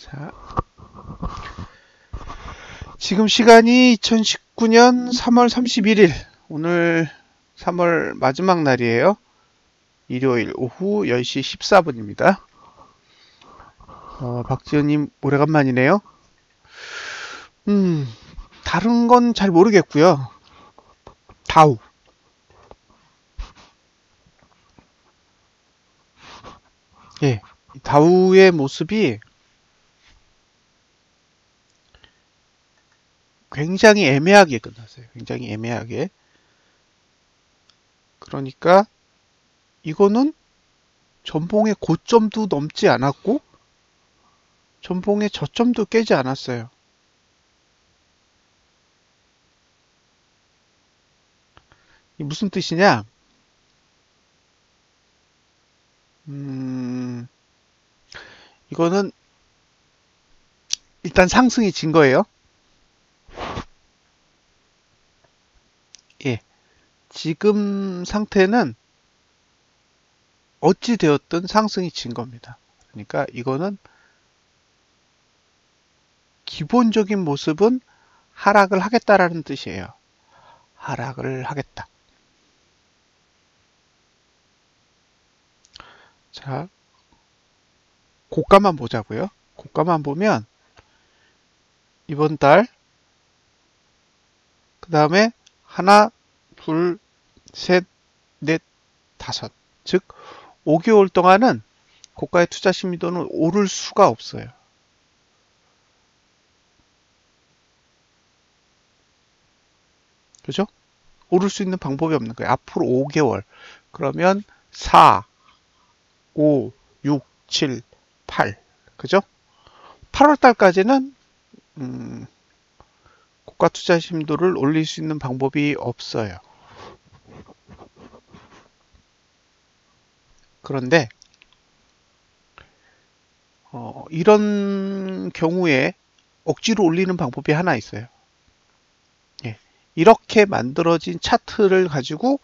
자, 지금 시간이 2019년 3월 31일, 오늘 3월 마지막 날이에요. 일요일 오후 10시 14분입니다. 박지현님 오래간만이네요. 다른 건 잘 모르겠고요. 다우. 예, 다우의 모습이 굉장히 애매하게 끝났어요. 굉장히 애매하게. 그러니까 이거는 전봉의 고점도 넘지 않았고 전봉의 저점도 깨지 않았어요. 이 무슨 뜻이냐? 이거는 일단 상승이 진 거예요. 예. 지금 상태는 어찌 되었든 상승이 진 겁니다. 그러니까 이거는 기본적인 모습은 하락을 하겠다라는 뜻이에요. 하락을 하겠다. 자, 고가만 보자고요. 고가만 보면 이번 달, 그 다음에 하나, 둘, 셋, 넷, 다섯. 즉 5개월 동안은 고가의 투자 심리도는 오를 수가 없어요. 그죠? 오를 수 있는 방법이 없는 거예요. 앞으로 5개월. 그러면 4, 5, 6, 7, 8. 그죠? 8월 달까지는 고가 투자 심도를 올릴 수 있는 방법이 없어요. 그런데 이런 경우에 억지로 올리는 방법이 하나 있어요. 예, 이렇게 만들어진 차트를 가지고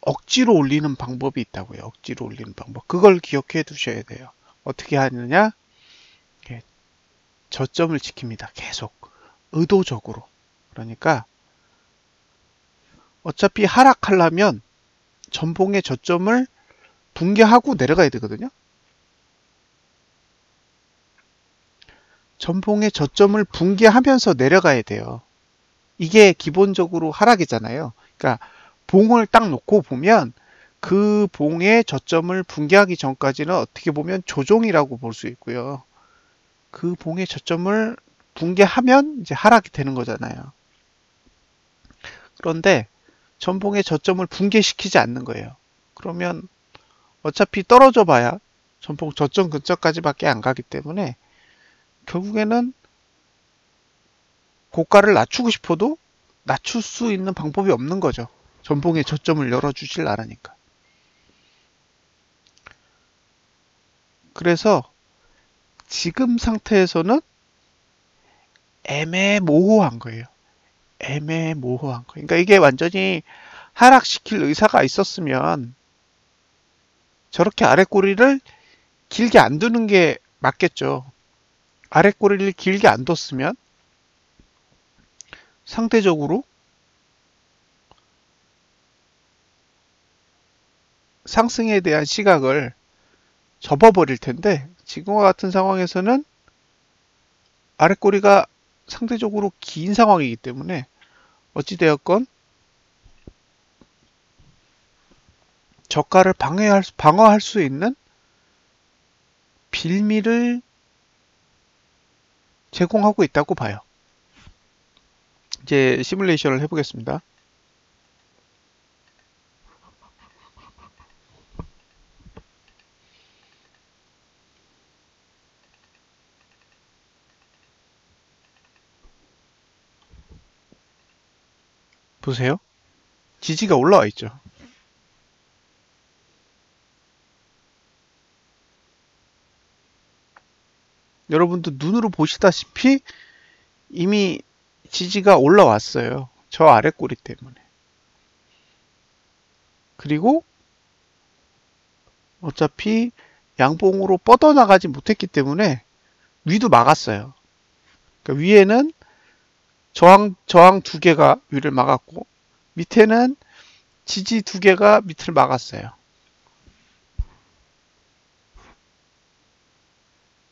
억지로 올리는 방법이 있다고요. 억지로 올리는 방법. 그걸 기억해 두셔야 돼요. 어떻게 하느냐? 예, 저점을 지킵니다. 계속. 의도적으로. 그러니까 어차피 하락하려면 전봉의 저점을 붕괴하고 내려가야 되거든요. 전봉의 저점을 붕괴하면서 내려가야 돼요. 이게 기본적으로 하락이잖아요. 그러니까 봉을 딱 놓고 보면 그 봉의 저점을 붕괴하기 전까지는 어떻게 보면 조정이라고 볼 수 있고요. 그 봉의 저점을 붕괴하면 이제 하락이 되는 거잖아요. 그런데 전봉의 저점을 붕괴시키지 않는 거예요. 그러면 어차피 떨어져 봐야 전봉 저점 근처까지밖에 안 가기 때문에 결국에는 고가를 낮추고 싶어도 낮출 수 있는 방법이 없는 거죠. 전봉의 저점을 열어주질 않으니까. 그래서 지금 상태에서는 애매모호한 거예요. 애매모호한 거. 그러니까 이게 완전히 하락시킬 의사가 있었으면 저렇게 아랫꼬리를 길게 안 두는 게 맞겠죠. 아랫꼬리를 길게 안 뒀으면 상대적으로 상승에 대한 시각을 접어버릴 텐데 지금과 같은 상황에서는 아랫꼬리가 상대적으로 긴 상황이기 때문에 어찌되었건 저가를 방어할 수 있는 빌미를 제공하고 있다고 봐요. 이제 시뮬레이션을 해보겠습니다. 보세요. 지지가 올라와 있죠. 여러분도 눈으로 보시다시피 이미 지지가 올라왔어요. 저 아랫꼬리 때문에. 그리고 어차피 양봉으로 뻗어나가지 못했기 때문에 위도 막았어요. 그러니까 위에는 저항 두 개가 위를 막았고 밑에는 지지 두 개가 밑을 막았어요.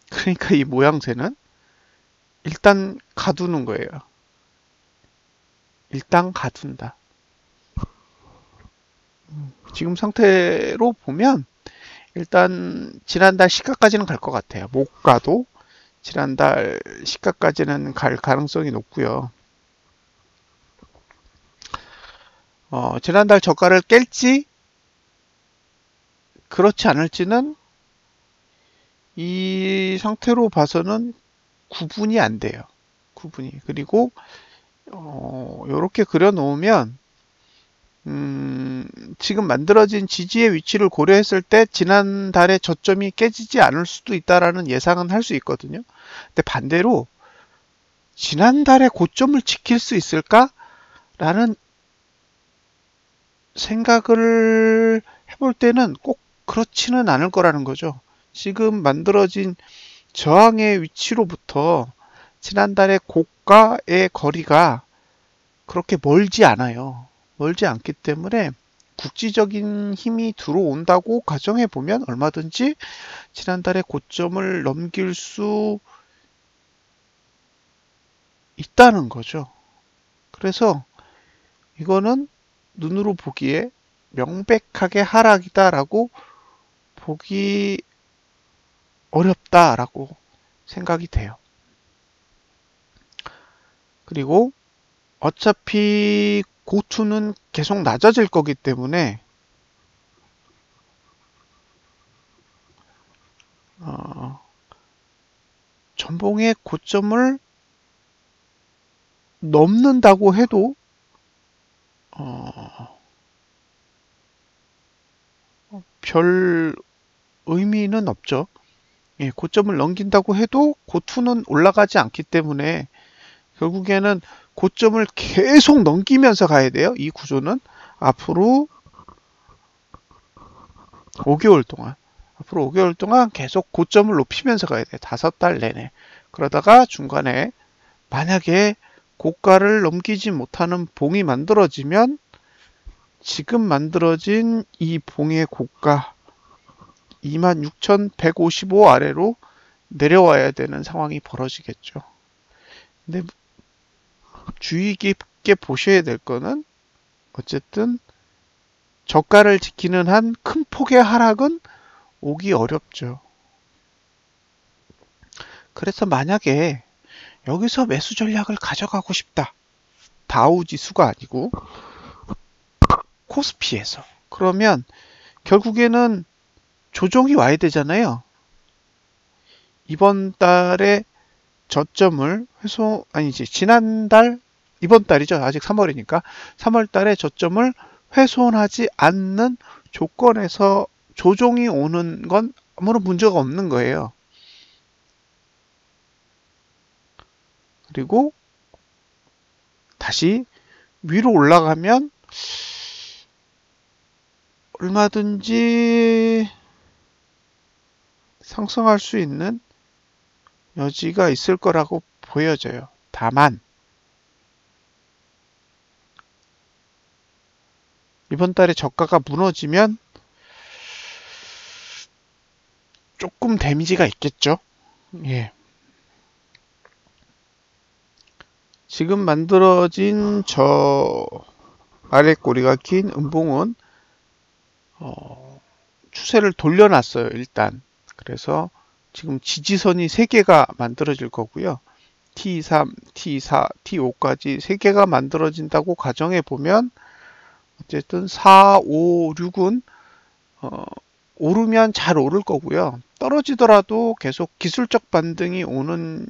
그러니까 이 모양새는 일단 가두는 거예요. 일단 가둔다. 지금 상태로 보면 일단 지난달 시가까지는 갈 것 같아요. 못 가도 지난달 시가까지는 갈 가능성이 높고요. 지난달 저가를 깰지 그렇지 않을지는 이 상태로 봐서는 구분이 안 돼요. 구분이. 그리고 이렇게 그려 놓으면 지금 만들어진 지지의 위치를 고려했을 때 지난달에 저점이 깨지지 않을 수도 있다라는 예상은 할 수 있거든요. 근데 반대로 지난달에 고점을 지킬 수 있을까라는 생각을 해볼 때는 꼭 그렇지는 않을 거라는 거죠. 지금 만들어진 저항의 위치로부터 지난달의 고가의 거리가 그렇게 멀지 않아요. 멀지 않기 때문에 국지적인 힘이 들어온다고 가정해 보면 얼마든지 지난달의 고점을 넘길 수 있다는 거죠. 그래서 이거는 눈으로 보기에 명백하게 하락이다라고 보기 어렵다라고 생각이 돼요. 그리고 어차피 고투는 계속 낮아질 거기 때문에 전봉의 고점을 넘는다고 해도 별 의미는 없죠. 예, 고점을 넘긴다고 해도 고투는 올라가지 않기 때문에 결국에는 고점을 계속 넘기면서 가야 돼요. 이 구조는 앞으로 5개월 동안 계속 고점을 높이면서 가야 돼요. 5달 내내. 그러다가 중간에 만약에 고가를 넘기지 못하는 봉이 만들어지면 지금 만들어진 이 봉의 고가 26,155 아래로 내려와야 되는 상황이 벌어지겠죠. 근데 주의 깊게 보셔야 될 거는 어쨌든 저가를 지키는 한 큰 폭의 하락은 오기 어렵죠. 그래서 만약에 여기서 매수 전략을 가져가고 싶다. 다우 지수가 아니고 코스피에서. 그러면 결국에는 조정이 와야 되잖아요. 이번 달에 저점을 지난달, 이번 달이죠. 아직 3월이니까. 3월 달에 저점을 훼손하지 않는 조건에서 조정이 오는 건 아무런 문제가 없는 거예요. 그리고 다시 위로 올라가면 얼마든지 상승할 수 있는 여지가 있을 거라고 보여져요. 다만 이번 달에 저가가 무너지면 조금 데미지가 있겠죠. 예. 지금 만들어진 저 아래 꼬리가 긴 음봉은 추세를 돌려놨어요. 일단. 그래서 지금 지지선이 3개가 만들어질 거고요. T3, T4, T5까지 3개가 만들어진다고 가정해 보면 어쨌든 4, 5, 6은 오르면 잘 오를 거고요. 떨어지더라도 계속 기술적 반등이 오는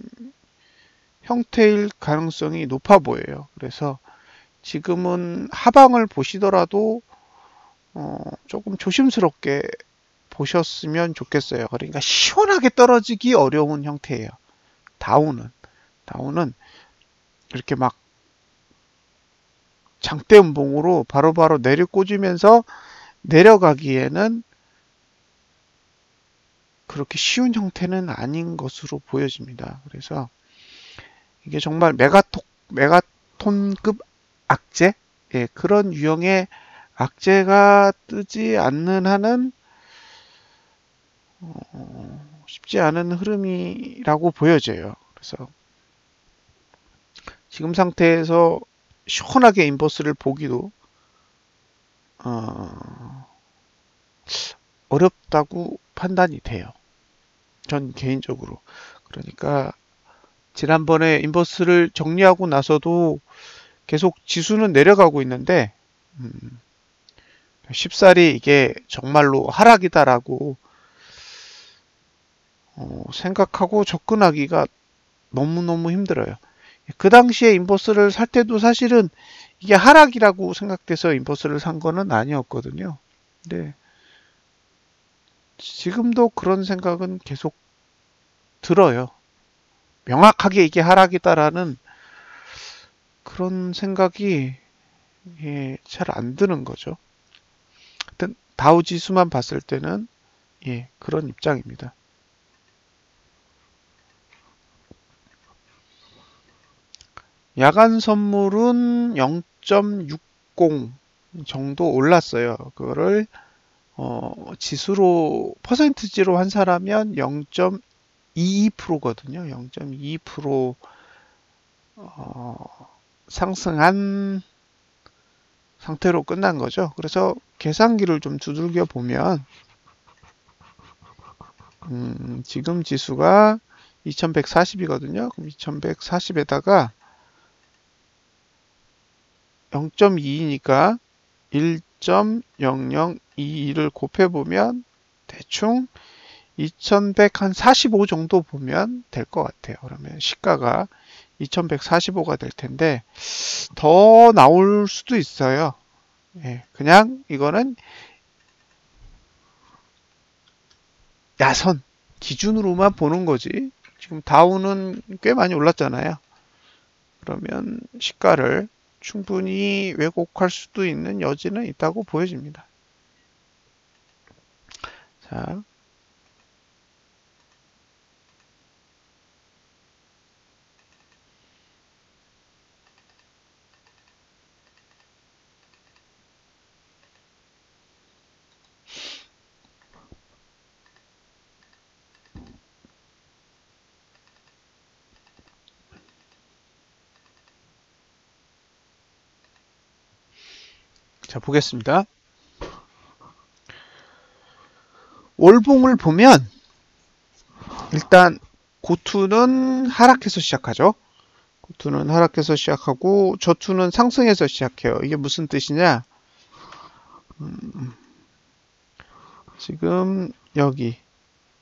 형태일 가능성이 높아 보여요. 그래서 지금은 하방을 보시더라도 조금 조심스럽게 보셨으면 좋겠어요. 그러니까 시원하게 떨어지기 어려운 형태예요. 다우는 이렇게 막 장대 음봉으로 바로바로 내려 꽂으면서 내려가기에는 그렇게 쉬운 형태는 아닌 것으로 보여집니다. 그래서 이게 정말 메가톤급 악재? 예, 그런 유형의 악재가 뜨지 않는 한은 쉽지 않은 흐름이라고 보여져요. 그래서 지금 상태에서 시원하게 인버스를 보기도 어렵다고 판단이 돼요. 전 개인적으로. 그러니까 지난번에 인버스를 정리하고 나서도 계속 지수는 내려가고 있는데 쉽사리 이게 정말로 하락이다라고 생각하고 접근하기가 너무너무 힘들어요. 그 당시에 인버스를 살 때도 사실은 이게 하락이라고 생각돼서 인버스를 산 거는 아니었거든요. 근데 지금도 그런 생각은 계속 들어요. 명확하게 이게 하락이다라는 그런 생각이 잘 안 드는 거죠. 하여튼 다우 지수만 봤을 때는 그런 입장입니다. 야간 선물은 0.60 정도 올랐어요. 그거를 지수로 퍼센트지로 환산하면 0.22%거든요. 0.22% 상승한 상태로 끝난 거죠. 그래서 계산기를 좀 두들겨 보면 지금 지수가 2140이거든요. 그럼 2140에다가 0.2니까 1.0022를 곱해보면 대충 2145 정도 보면 될 것 같아요. 그러면 시가가 2145가 될 텐데 더 나올 수도 있어요. 그냥 이거는 야선 기준으로만 보는 거지. 지금 다우는 꽤 많이 올랐잖아요. 그러면 시가를 충분히 왜곡할 수도 있는 여지는 있다고 보여집니다. 자, 보겠습니다. 월봉을 보면 일단 고투는 하락해서 시작하죠. 고투는 하락해서 시작하고 저투는 상승해서 시작해요. 이게 무슨 뜻이냐? 지금 여기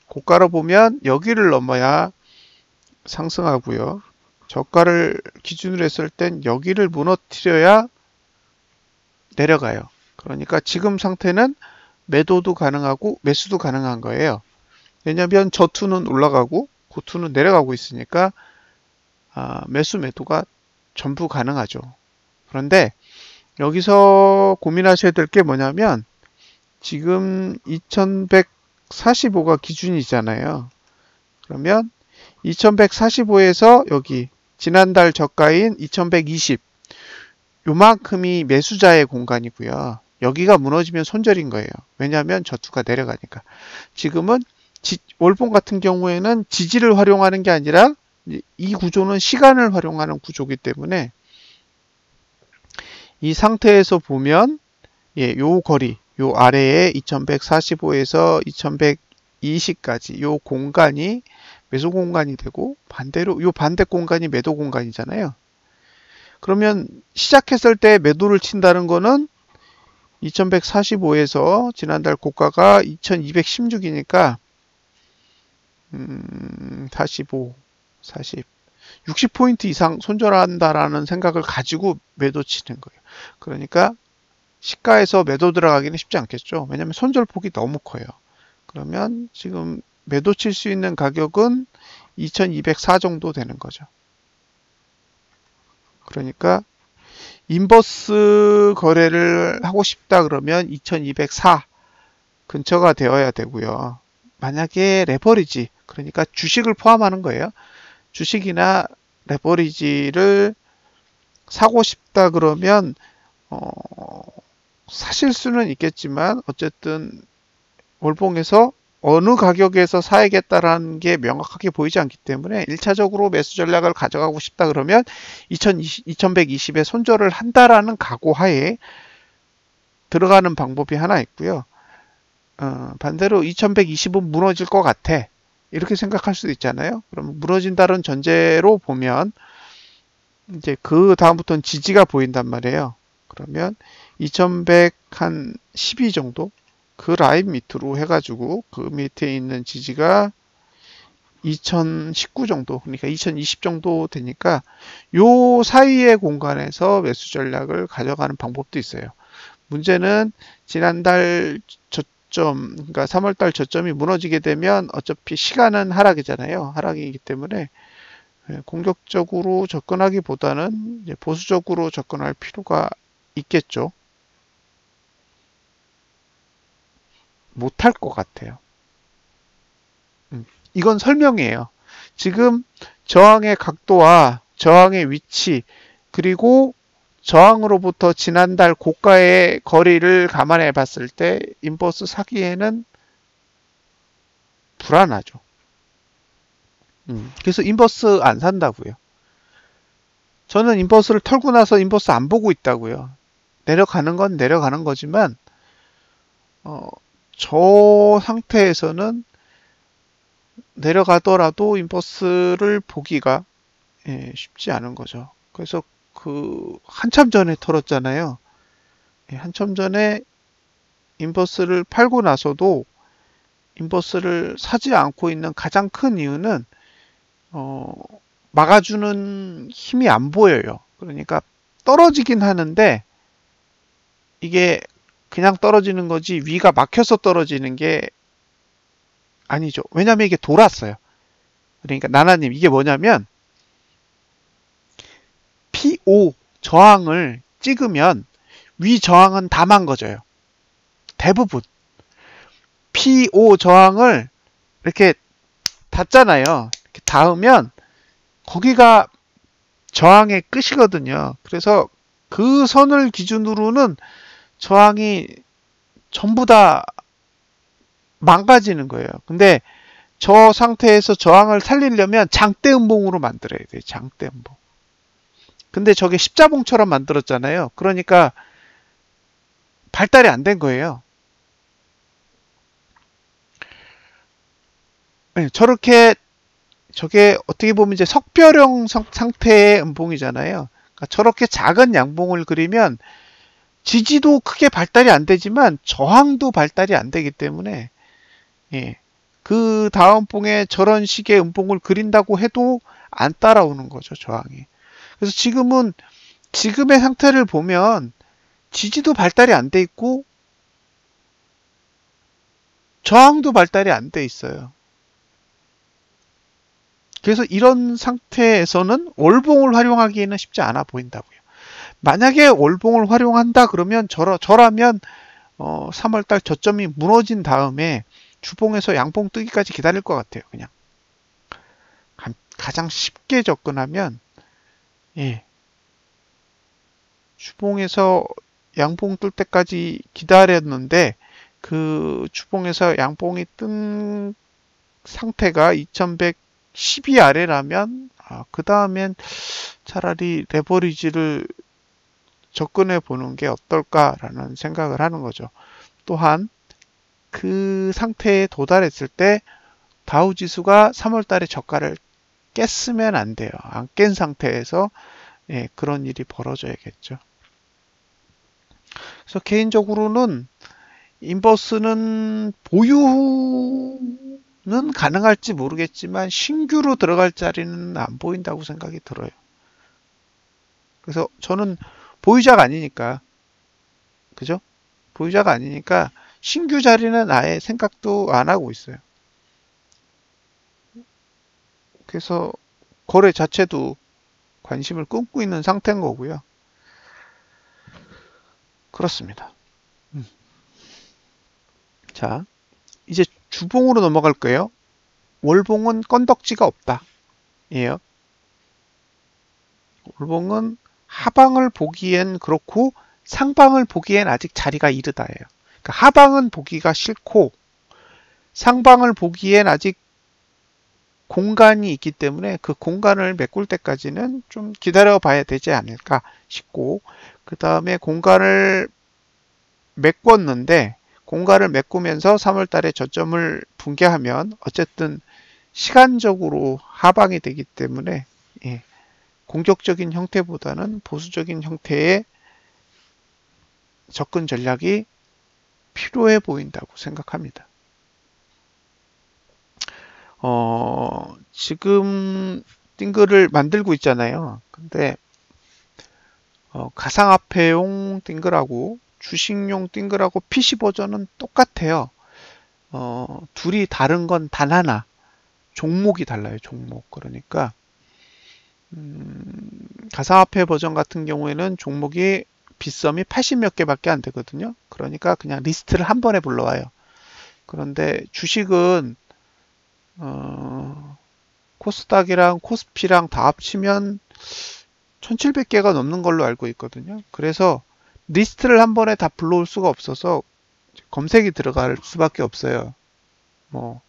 고가로 보면 여기를 넘어야 상승하고요. 저가를 기준으로 했을 땐 여기를 무너뜨려야 내려가요. 그러니까 지금 상태는 매도도 가능하고 매수도 가능한 거예요. 왜냐하면 저투는 올라가고 고투는 내려가고 있으니까 매수 매도가 전부 가능하죠. 그런데 여기서 고민하셔야 될 게 뭐냐면 지금 2145가 기준이잖아요. 그러면 2145에서 여기 지난달 저가인 2120 요만큼이 매수자의 공간이고요. 여기가 무너지면 손절인 거예요. 왜냐하면 저투가 내려가니까. 지금은 월봉 같은 경우에는 지지를 활용하는 게 아니라 이 구조는 시간을 활용하는 구조이기 때문에 이 상태에서 보면 요 거리, 요 아래에 2145에서 2120까지 요 공간이 매수 공간이 되고 반대로 요 반대 공간이 매도 공간이잖아요. 그러면 시작했을 때 매도를 친다는 거는 2145에서 지난달 고가가 2216이니까 45, 40, 60포인트 이상 손절한다라는 생각을 가지고 매도 치는 거예요. 그러니까 시가에서 매도 들어가기는 쉽지 않겠죠. 왜냐하면 손절폭이 너무 커요. 그러면 지금 매도 칠 수 있는 가격은 2204 정도 되는 거죠. 그러니까 인버스 거래를 하고 싶다 그러면 2204 근처가 되어야 되고요. 만약에 레버리지, 그러니까 주식을 포함하는 거예요. 주식이나 레버리지를 사고 싶다 그러면 사실 수는 있겠지만 어쨌든 월봉에서 어느 가격에서 사야겠다라는 게 명확하게 보이지 않기 때문에 1차적으로 매수 전략을 가져가고 싶다 그러면 2120에 손절을 한다라는 각오하에 들어가는 방법이 하나 있고요. 반대로 2120은 무너질 것 같아. 이렇게 생각할 수도 있잖아요. 그럼 무너진다는 전제로 보면 이제 그 다음부터는 지지가 보인단 말이에요. 그러면 2112 정도 그 라인 밑으로 해가지고 그 밑에 있는 지지가 2019 정도, 그러니까 2020 정도 되니까 요 사이의 공간에서 매수 전략을 가져가는 방법도 있어요. 문제는 지난달 저점, 그러니까 3월달 저점이 무너지게 되면 어차피 시간은 하락이잖아요. 하락이기 때문에 공격적으로 접근하기보다는 보수적으로 접근할 필요가 있겠죠. 못할 것 같아요. 이건 설명이에요. 지금 저항의 각도와 저항의 위치, 그리고 저항으로부터 지난달 고가의 거리를 감안해 봤을 때 인버스 사기에는 불안하죠. 그래서 인버스 안 산다고요. 저는 인버스를 털고 나서 인버스 안 보고 있다고요. 내려가는 건 내려가는 거지만 저 상태에서는 내려가더라도 인버스를 보기가 쉽지 않은 거죠. 그래서 그 한참 전에 털었잖아요. 한참 전에 인버스를 팔고 나서도 인버스를 사지 않고 있는 가장 큰 이유는 막아주는 힘이 안 보여요. 그러니까 떨어지긴 하는데 이게 그냥 떨어지는 거지 위가 막혀서 떨어지는 게 아니죠. 왜냐면 이게 돌았어요. 그러니까 나나님 이게 뭐냐면 P5 저항을 찍으면 위 저항은 다 망가져요. 대부분 P5 저항을 이렇게 닿잖아요. 이렇게 닿으면 거기가 저항의 끝이거든요. 그래서 그 선을 기준으로는 저항이 전부 다 망가지는 거예요. 근데 저 상태에서 저항을 살리려면 장대 음봉으로 만들어야 돼요. 장대 음봉. 근데 저게 십자봉처럼 만들었잖아요. 그러니까 발달이 안 된 거예요. 저렇게 저게 어떻게 보면 이제 석별형 상태의 음봉이잖아요. 그러니까 저렇게 작은 양봉을 그리면 지지도 크게 발달이 안 되지만 저항도 발달이 안 되기 때문에 그 다음 봉에 저런 식의 음봉을 그린다고 해도 안 따라오는 거죠, 저항이. 그래서 지금은 지금의 상태를 보면 지지도 발달이 안 돼 있고 저항도 발달이 안 돼 있어요. 그래서 이런 상태에서는 월봉을 활용하기에는 쉽지 않아 보인다고요. 만약에 월봉을 활용한다 그러면 저라면 3월달 저점이 무너진 다음에 주봉에서 양봉 뜨기까지 기다릴 것 같아요. 그냥 가장 쉽게 접근하면 주봉에서 양봉 뜰 때까지 기다렸는데 그 주봉에서 양봉이 뜬 상태가 2112 아래라면 그 다음엔 차라리 레버리지를 접근해 보는 게 어떨까라는 생각을 하는 거죠. 또한 그 상태에 도달했을 때 다우 지수가 3월 달에 저가를 깼으면 안 돼요. 안 깬 상태에서 그런 일이 벌어져야겠죠. 그래서 개인적으로는 인버스는 보유는 가능할지 모르겠지만 신규로 들어갈 자리는 안 보인다고 생각이 들어요. 그래서 저는 보유자가 아니니까, 그죠? 보유자가 아니니까 신규 자리는 아예 생각도 안 하고 있어요. 그래서 거래 자체도 관심을 끊고 있는 상태인 거고요. 그렇습니다. 자, 이제 주봉으로 넘어갈 거예요. 월봉은 건덕지가 없다. 예요. 월봉은 하방을 보기엔 그렇고 상방을 보기엔 아직 자리가 이르다예요. 그러니까 하방은 보기가 싫고 상방을 보기엔 아직 공간이 있기 때문에 그 공간을 메꿀 때까지는 좀 기다려 봐야 되지 않을까 싶고, 그 다음에 공간을 메꿨는데 공간을 메꾸면서 3월 달에 저점을 붕괴하면 어쨌든 시간적으로 하방이 되기 때문에 예, 공격적인 형태보다는 보수적인 형태의 접근 전략이 필요해 보인다고 생각합니다. 지금 띵글을 만들고 있잖아요. 근데 가상화폐용 띵글하고 주식용 띵글하고 PC 버전은 똑같아요. 둘이 다른 건 단 하나. 종목이 달라요. 종목. 그러니까 가상화폐 버전 같은 경우에는 종목이 빗썸이 80 몇 개밖에 안 되거든요. 그러니까 그냥 리스트를 한 번에 불러와요. 그런데 주식은 코스닥이랑 코스피랑 다 합치면 1700개가 넘는 걸로 알고 있거든요. 그래서 리스트를 한 번에 다 불러올 수가 없어서 검색이 들어갈 수밖에 없어요. 뭐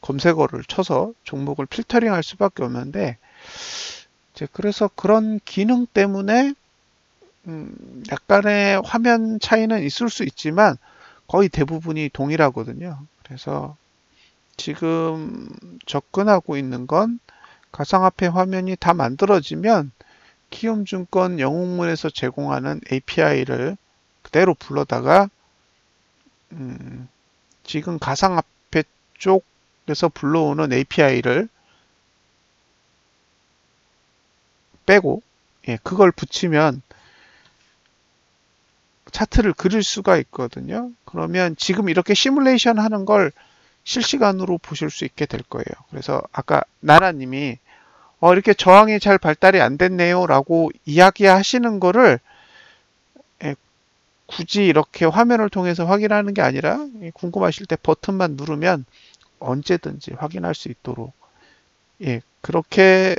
검색어를 쳐서 종목을 필터링 할 수밖에 없는데, 이제 그래서 그런 기능 때문에 약간의 화면 차이는 있을 수 있지만 거의 대부분이 동일하거든요. 그래서 지금 접근하고 있는 건 가상화폐 화면이 다 만들어지면 키움증권 영웅문에서 제공하는 API를 그대로 불러다가 지금 가상화폐 쪽에서 불러오는 API를 빼고 그걸 붙이면 차트를 그릴 수가 있거든요. 그러면 지금 이렇게 시뮬레이션 하는 걸 실시간으로 보실 수 있게 될 거예요. 그래서 아까 나라님이 이렇게 저항이 잘 발달이 안 됐네요 라고 이야기하시는 거를 굳이 이렇게 화면을 통해서 확인하는 게 아니라 궁금하실 때 버튼만 누르면 언제든지 확인할 수 있도록 그렇게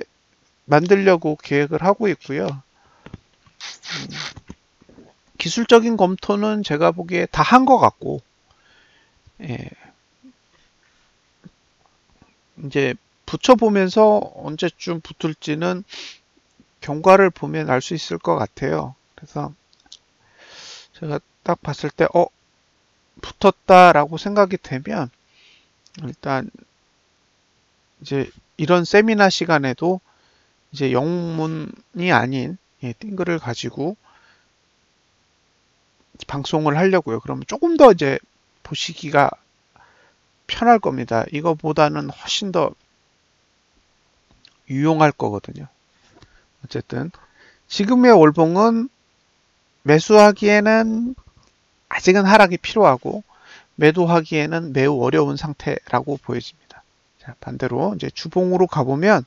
만들려고 계획을 하고 있고요. 기술적인 검토는 제가 보기에 다 한 것 같고, 이제 붙여보면서 언제쯤 붙을지는 경과를 보면 알 수 있을 것 같아요. 그래서 제가 딱 봤을 때 붙었다라고 생각이 되면 일단 이제 이런 세미나 시간에도 이제 영문이 아닌 띵글을 가지고 방송을 하려고요. 그러면 조금 더 이제 보시기가 편할 겁니다. 이거보다는 훨씬 더 유용할 거거든요. 어쨌든 지금의 월봉은 매수하기에는 아직은 하락이 필요하고 매도하기에는 매우 어려운 상태라고 보여집니다. 자, 반대로 이제 주봉으로 가보면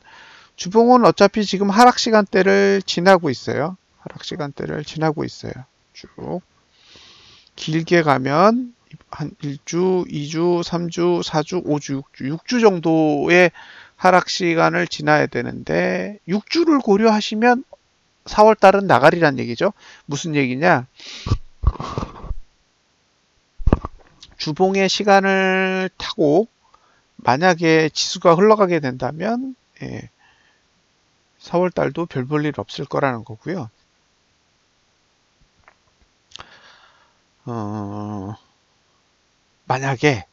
주봉은 어차피 지금 하락 시간대를 지나고 있어요. 하락 시간대를 지나고 있어요. 쭉 길게 가면 한 1주, 2주, 3주, 4주, 5주, 6주, 6주 정도의 하락 시간을 지나야 되는데 6주를 고려하시면 4월 달은 나가리란 얘기죠. 무슨 얘기냐? 주봉의 시간을 타고 만약에 지수가 흘러가게 된다면 4월 달도 별 볼 일 없을 거라는 거고요. 만약에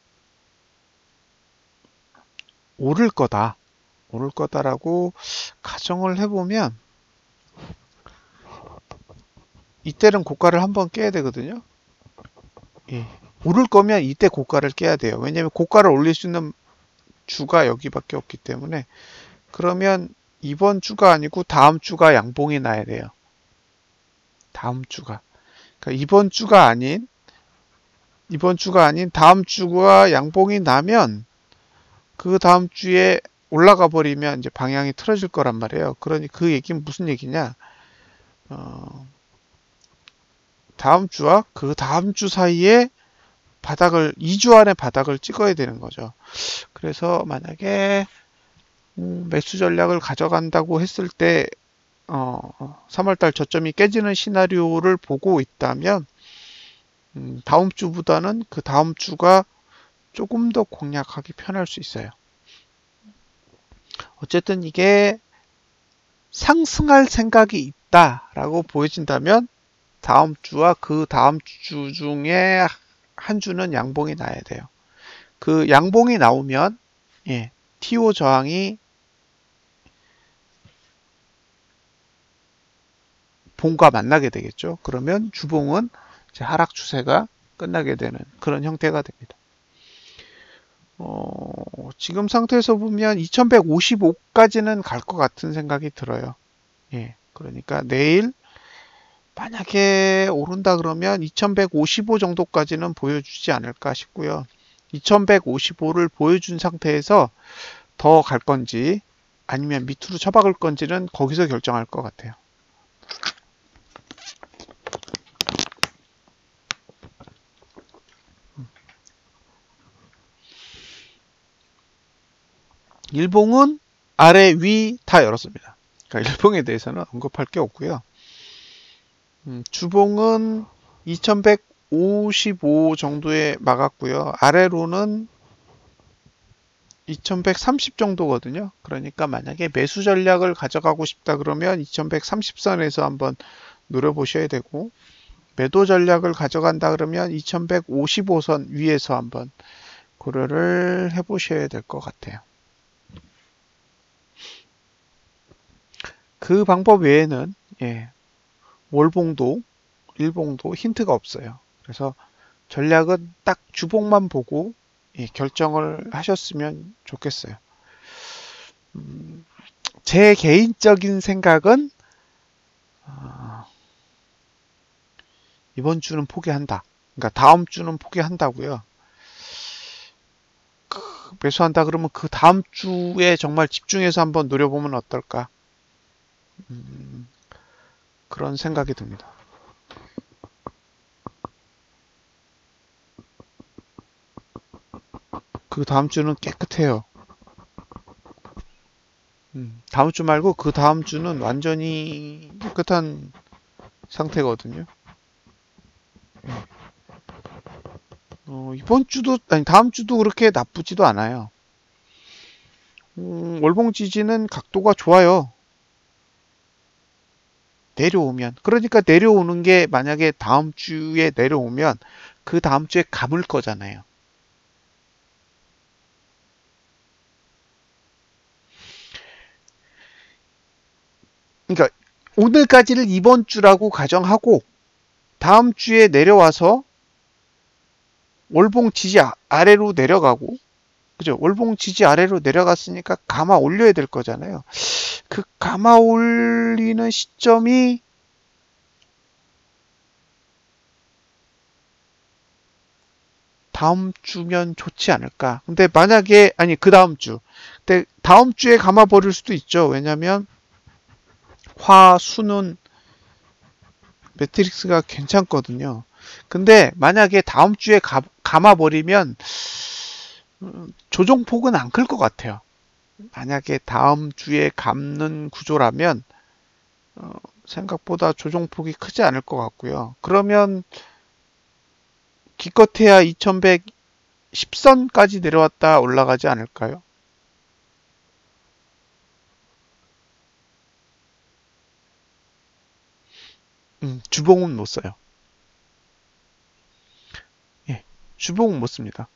오를 거다라고 가정을 해보면 이때는 고가를 한번 깨야 되거든요. 오를 거면 이때 고가를 깨야 돼요. 왜냐하면 고가를 올릴 수 있는 주가 여기밖에 없기 때문에. 그러면 이번 주가 아니고 다음 주가 양봉이 나야 돼요. 다음 주가. 그러니까 이번 주가 아닌 다음 주가 양봉이 나면 그 다음 주에 올라가 버리면 이제 방향이 틀어질 거란 말이에요. 그러니 그 얘기는 무슨 얘기냐? 다음 주와 그 다음 주 사이에 바닥을 2주 안에 바닥을 찍어야 되는 거죠. 그래서 만약에 매수 전략을 가져간다고 했을 때 3월달 저점이 깨지는 시나리오를 보고 있다면 다음 주보다는 그 다음 주가 조금 더 공략하기 편할 수 있어요. 어쨌든 이게 상승할 생각이 있다라고 보여진다면 다음 주와 그 다음 주 중에 한 주는 양봉이 나야 돼요. 그 양봉이 나오면 TO 저항이 봉과 만나게 되겠죠. 그러면 주봉은 이제 하락 추세가 끝나게 되는 그런 형태가 됩니다. 지금 상태에서 보면 2155까지는 갈 것 같은 생각이 들어요. 그러니까 내일 만약에 오른다 그러면 2155 정도까지는 보여주지 않을까 싶고요. 2155를 보여준 상태에서 더 갈 건지 아니면 밑으로 쳐박을 건지는 거기서 결정할 것 같아요. 일봉은 아래 위 다 열었습니다. 그러니까 일봉에 대해서는 언급할 게 없고요. 주봉은 2155 정도에 막았고요. 아래로는 2130 정도거든요. 그러니까 만약에 매수 전략을 가져가고 싶다 그러면 2130선에서 한번 노려보셔야 되고, 매도 전략을 가져간다 그러면 2155선 위에서 한번 고려를 해보셔야 될 것 같아요. 그 방법 외에는 월봉도 일봉도 힌트가 없어요. 그래서 전략은 딱 주봉만 보고 결정을 하셨으면 좋겠어요. 제 개인적인 생각은 이번 주는 포기한다. 그러니까 다음 주는 포기한다고요. 매수한다 그러면 그 다음 주에 정말 집중해서 한번 노려보면 어떨까? 그런 생각이 듭니다. 그 다음 주는 깨끗해요. 다음 주 말고 그 다음 주는 완전히 깨끗한 상태거든요. 이번 주도 아니 다음 주도 그렇게 나쁘지도 않아요. 월봉 지지는 각도가 좋아요. 내려오면 그러니까 내려오는 게 만약에 다음 주에 내려오면 그 다음 주에 감을 거잖아요. 그러니까 오늘까지를 이번 주라고 가정하고 다음 주에 내려와서 월봉 지지 아래로 내려가고, 그죠? 월봉 지지 아래로 내려갔으니까 감아 올려야 될 거잖아요. 그 감아 올리는 시점이 다음 주면 좋지 않을까. 근데 만약에 아니 그 다음 주, 근데 다음 주에 감아 버릴 수도 있죠. 왜냐면 화수는 매트릭스가 괜찮거든요. 근데 만약에 다음 주에 감아 버리면 조정폭은 안 클 것 같아요. 만약에 다음 주에 감는 구조라면 생각보다 조정폭이 크지 않을 것 같고요. 그러면 기껏해야 2110선까지 내려왔다 올라가지 않을까요? 주봉은 못 써요. 예, 주봉은 못 씁니다.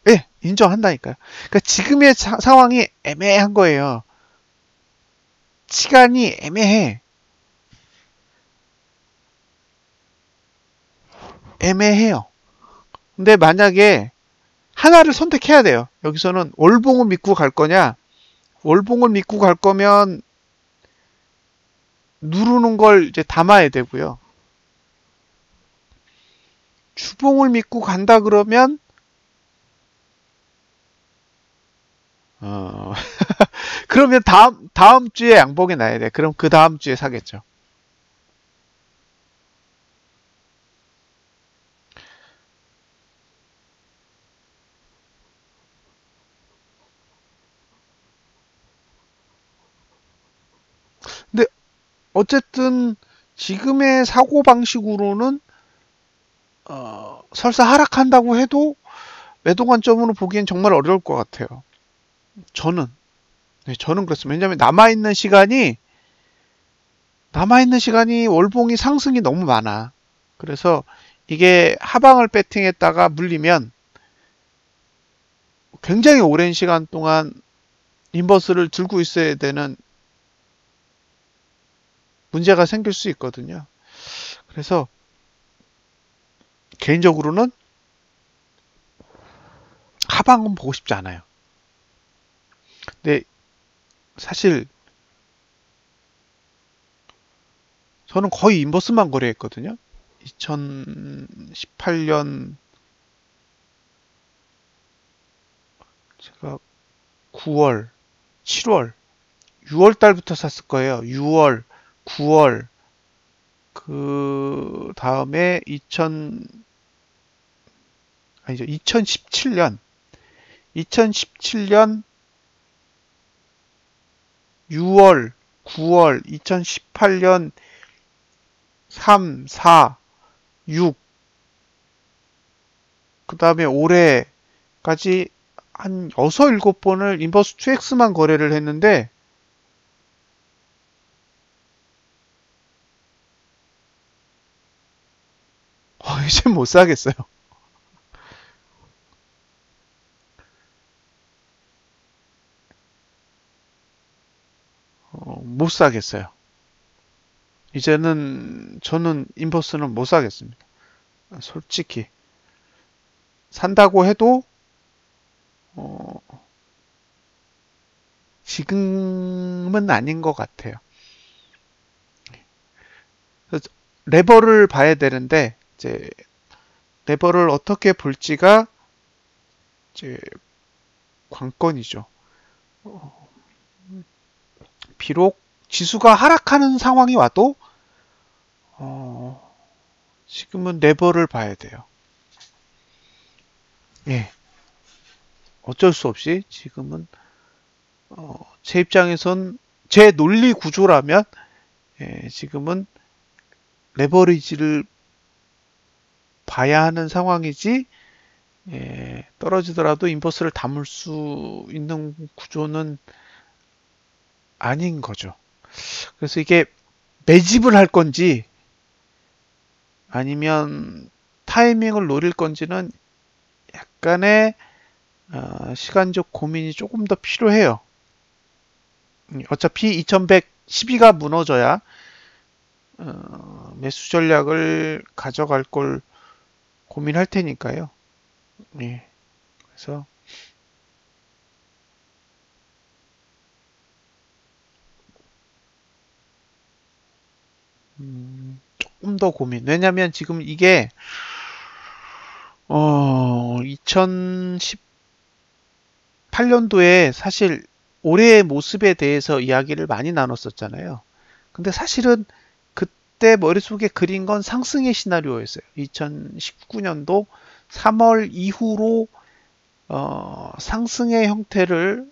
예, 인정한다니까요. 그러니까 지금의 상황이 애매한 거예요. 시간이 애매해. 애매해요. 근데 만약에 하나를 선택해야 돼요. 여기서는 월봉을 믿고 갈 거냐? 월봉을 믿고 갈 거면 누르는 걸 이제 담아야 되고요. 주봉을 믿고 간다 그러면 그러면 다음 주에 양봉이 나야 돼. 그럼 그 다음 주에 사겠죠. 어쨌든 지금의 사고방식으로는 설사 하락한다고 해도 매도 관점으로 보기엔 정말 어려울 것 같아요. 저는 그렇습니다. 왜냐하면 남아있는 시간이 월봉이 상승이 너무 많아. 그래서 이게 하방을 배팅했다가 물리면 굉장히 오랜 시간 동안 인버스를 들고 있어야 되는 문제가 생길 수 있거든요. 그래서 개인적으로는 하방은 보고 싶지 않아요. 근데 사실 저는 거의 인버스만 거래했거든요. 2018년 제가 9월, 7월, 6월 달부터 샀을 거예요. 6월, 9월, 그 다음에 2017년 6월, 9월, 2018년 3, 4, 6, 그 다음에 올해까지 한 6, 7번을 인버스 2X만 거래를 했는데 이제 못 사겠어요. 못 사겠어요. 이제는 저는 인버스는 못 사겠습니다. 솔직히 산다고 해도 지금은 아닌 것 같아요. 레버를 봐야 되는데 이제 레버를 어떻게 볼지가 이제 관건이죠. 비록 지수가 하락하는 상황이 와도 지금은 레버를 봐야 돼요. 예, 어쩔 수 없이 지금은 제 입장에선 제 논리 구조라면 지금은 레버리지를 봐야 하는 상황이지 떨어지더라도 인버스를 담을 수 있는 구조는 아닌 거죠. 그래서 이게 매집을 할 건지 아니면 타이밍을 노릴 건지는 약간의 시간적 고민이 조금 더 필요해요. 어차피 2112가 무너져야 매수 전략을 가져갈 걸 고민할 테니까요. 예. 그래서 조금 더 고민. 왜냐면 지금 이게 2018년도에 사실 올해의 모습에 대해서 이야기를 많이 나눴었잖아요. 근데 사실은 그때 머릿속에 그린 건 상승의 시나리오였어요. 2019년도 3월 이후로 상승의 형태를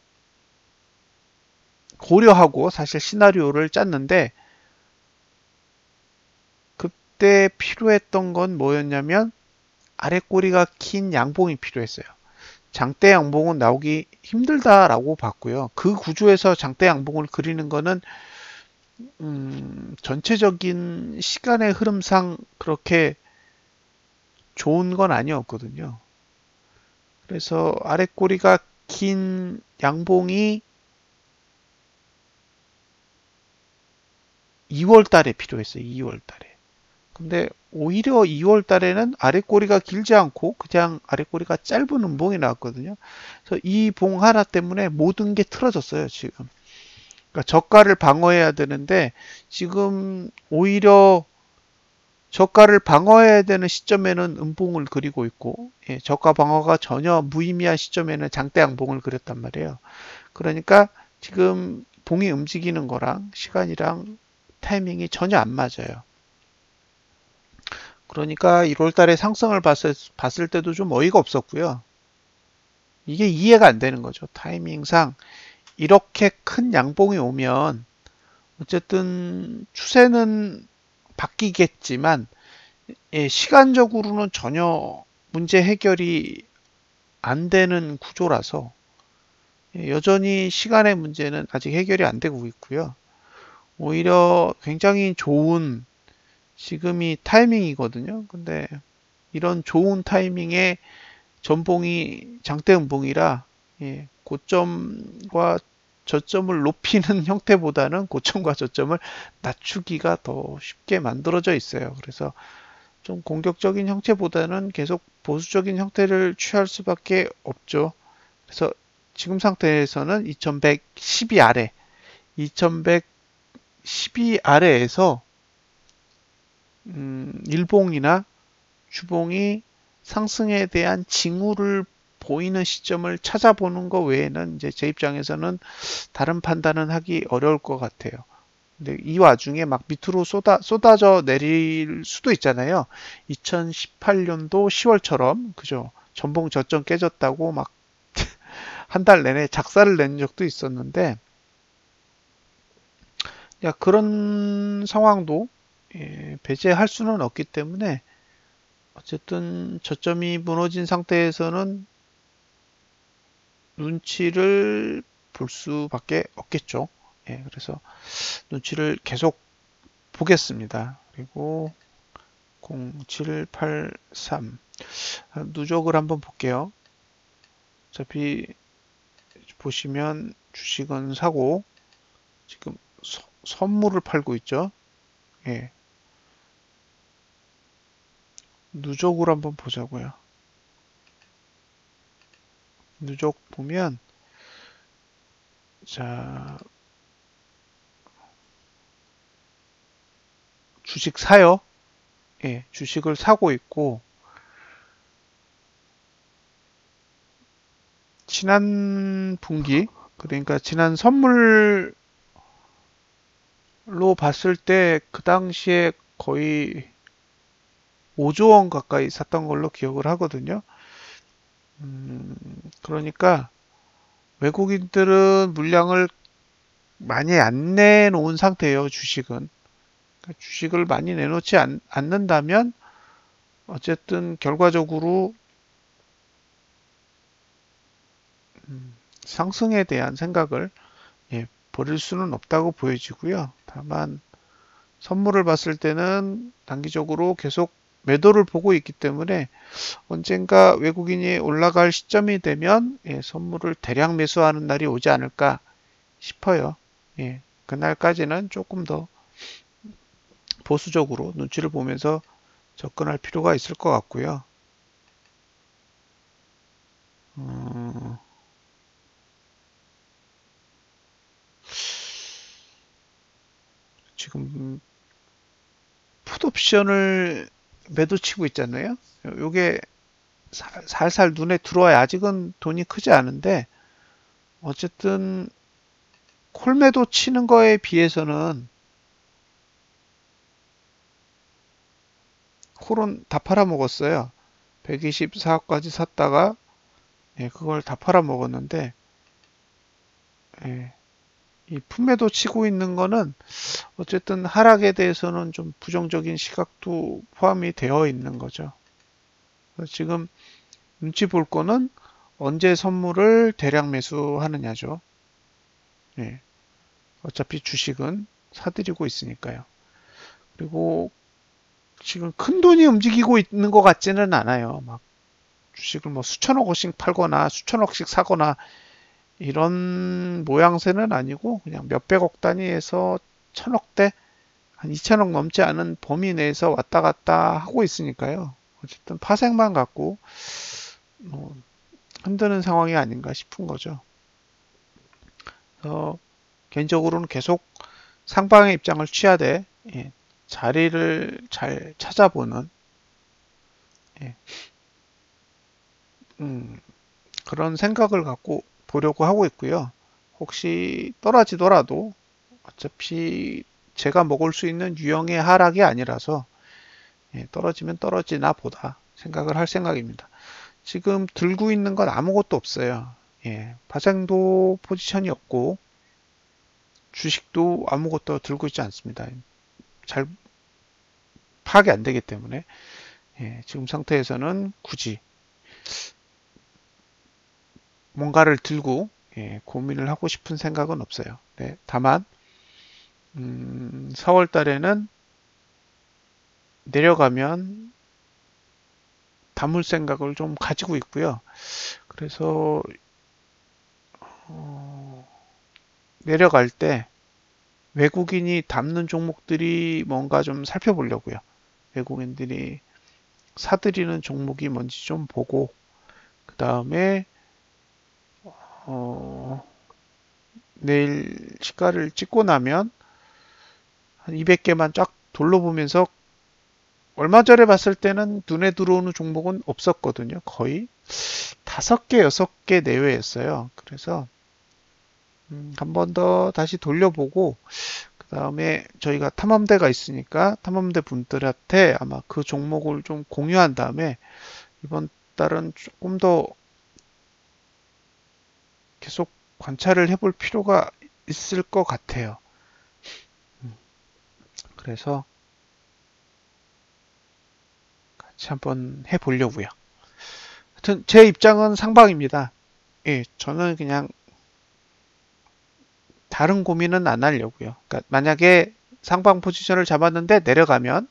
고려하고 사실 시나리오를 짰는데 그때 필요했던 건 뭐였냐면 아래 꼬리가 긴 양봉이 필요했어요. 장대 양봉은 나오기 힘들다라고 봤고요. 그 구조에서 장대 양봉을 그리는 거는 전체적인 시간의 흐름상 그렇게 좋은 건 아니었거든요. 그래서 아래 꼬리가 긴 양봉이 2월 달에 필요했어요. 2월 달에. 근데 오히려 2월 달에는 아래 꼬리가 길지 않고 그냥 아래 꼬리가 짧은 음봉이 나왔거든요. 그래서 이 봉 하나 때문에 모든 게 틀어졌어요, 지금. 그러니까 저가를 방어해야 되는데 지금 오히려 저가를 방어해야 되는 시점에는 음봉을 그리고 있고 저가 방어가 전혀 무의미한 시점에는 장대 양봉을 그렸단 말이에요. 그러니까 지금 봉이 움직이는 거랑 시간이랑 타이밍이 전혀 안 맞아요. 그러니까 1월 달에 상승을 봤을 때도 좀 어이가 없었고요. 이게 이해가 안 되는 거죠. 타이밍상 이렇게 큰 양봉이 오면 어쨌든 추세는 바뀌겠지만 예, 시간적으로는 전혀 문제 해결이 안 되는 구조라서 예, 여전히 시간의 문제는 아직 해결이 안 되고 있고요. 오히려 굉장히 좋은 지금이 타이밍이거든요. 근데 이런 좋은 타이밍에 전봉이 장대 음봉이라 예, 고점과 저점을 높이는 형태보다는 고점과 저점을 낮추기가 더 쉽게 만들어져 있어요. 그래서 좀 공격적인 형태보다는 계속 보수적인 형태를 취할 수밖에 없죠. 그래서 지금 상태에서는 2112 아래, 2112 아래에서 일봉이나 주봉이 상승에 대한 징후를 보이는 시점을 찾아보는 것 외에는 이제 제 입장에서는 다른 판단은 하기 어려울 것 같아요. 근데 이 와중에 막 밑으로 쏟아져 내릴 수도 있잖아요. 2018년도 10월처럼 그죠? 전봉 저점 깨졌다고 막 한 달 내내 작사를 낸 적도 있었는데 야, 그런 상황도 예, 배제할 수는 없기 때문에 어쨌든 저점이 무너진 상태에서는 눈치를 볼 수밖에 없겠죠. 예, 그래서 눈치를 계속 보겠습니다. 그리고 0783 누적을 한번 볼게요. 어차피 보시면 주식은 사고 지금 선물을 팔고 있죠. 예, 누적으로 한번 보자고요. 누적 보면 자 주식 사요. 예, 주식을 사고 있고 지난 분기 그러니까 지난 선물로 봤을 때 그 당시에 거의 5조 원 가까이 샀던 걸로 기억을 하거든요. 그러니까 외국인들은 물량을 많이 안 내놓은 상태예요, 주식은. 그러니까 주식을 많이 내놓지 않는다면 어쨌든 결과적으로 상승에 대한 생각을 예, 버릴 수는 없다고 보여지고요. 다만 선물을 봤을 때는 단기적으로 계속 매도를 보고 있기 때문에 언젠가 외국인이 올라갈 시점이 되면 예, 선물을 대량 매수하는 날이 오지 않을까 싶어요. 예, 그날까지는 조금 더 보수적으로 눈치를 보면서 접근할 필요가 있을 것 같고요. 어, 지금 풋옵션을 매도 치고 있잖아요. 요게 살살 눈에 들어와요. 아직은 돈이 크지 않은데 어쨌든 콜매도 치는 거에 비해서는 콜은 다 팔아먹었어요. 124까지 샀다가 예, 그걸 다 팔아먹었는데 예, 이 풋매도 치고 있는 거는 어쨌든 하락에 대해서는 좀 부정적인 시각도 포함이 되어 있는 거죠. 지금 눈치 볼 거는 언제 선물을 대량 매수하느냐죠. 예, 어차피 주식은 사들이고 있으니까요. 그리고 지금 큰 돈이 움직이고 있는 것 같지는 않아요. 막 주식을 뭐 수천억 원씩 팔거나 수천억씩 사거나 이런 모양새는 아니고 그냥 몇백억 단위에서 천억대 한 2천억 넘지 않은 범위 내에서 왔다 갔다 하고 있으니까요. 어쨌든 파생만 갖고 뭐 흔드는 상황이 아닌가 싶은 거죠. 그래서 개인적으로는 계속 상방의 입장을 취하되 예, 자리를 잘 찾아보는 예, 그런 생각을 갖고 보려고 하고 있고요. 혹시 떨어지더라도 어차피 제가 먹을 수 있는 유형의 하락이 아니라서 예, 떨어지면 떨어지나 보다 생각을 할 생각입니다. 지금 들고 있는 건 아무것도 없어요. 예, 파생도 포지션이 없고 주식도 아무것도 들고 있지 않습니다. 잘 파악이 안 되기 때문에 지금 상태에서는 굳이 뭔가를 들고 고민을 하고 싶은 생각은 없어요. 네, 다만 4월 달에는 내려가면 담을 생각을 좀 가지고 있고요. 그래서 내려갈 때 외국인이 담는 종목들이 뭔가 좀 살펴보려고요. 외국인들이 사들이는 종목이 뭔지 좀 보고 그 다음에 내일 시가를 찍고 나면 한 200개만 쫙 둘러보면서 얼마 전에 봤을 때는 눈에 들어오는 종목은 없었거든요. 거의 5개, 6개 내외였어요. 그래서 한 번 더 다시 돌려보고 그 다음에 저희가 탐험대가 있으니까 탐험대 분들한테 아마 그 종목을 좀 공유한 다음에 이번 달은 조금 더 계속 관찰을 해볼 필요가 있을 것 같아요. 그래서 같이 한번 해보려고요. 하여튼 제 입장은 상방입니다. 예, 저는 그냥 다른 고민은 안 하려고요. 그러니까 만약에 상방 포지션을 잡았는데 내려가면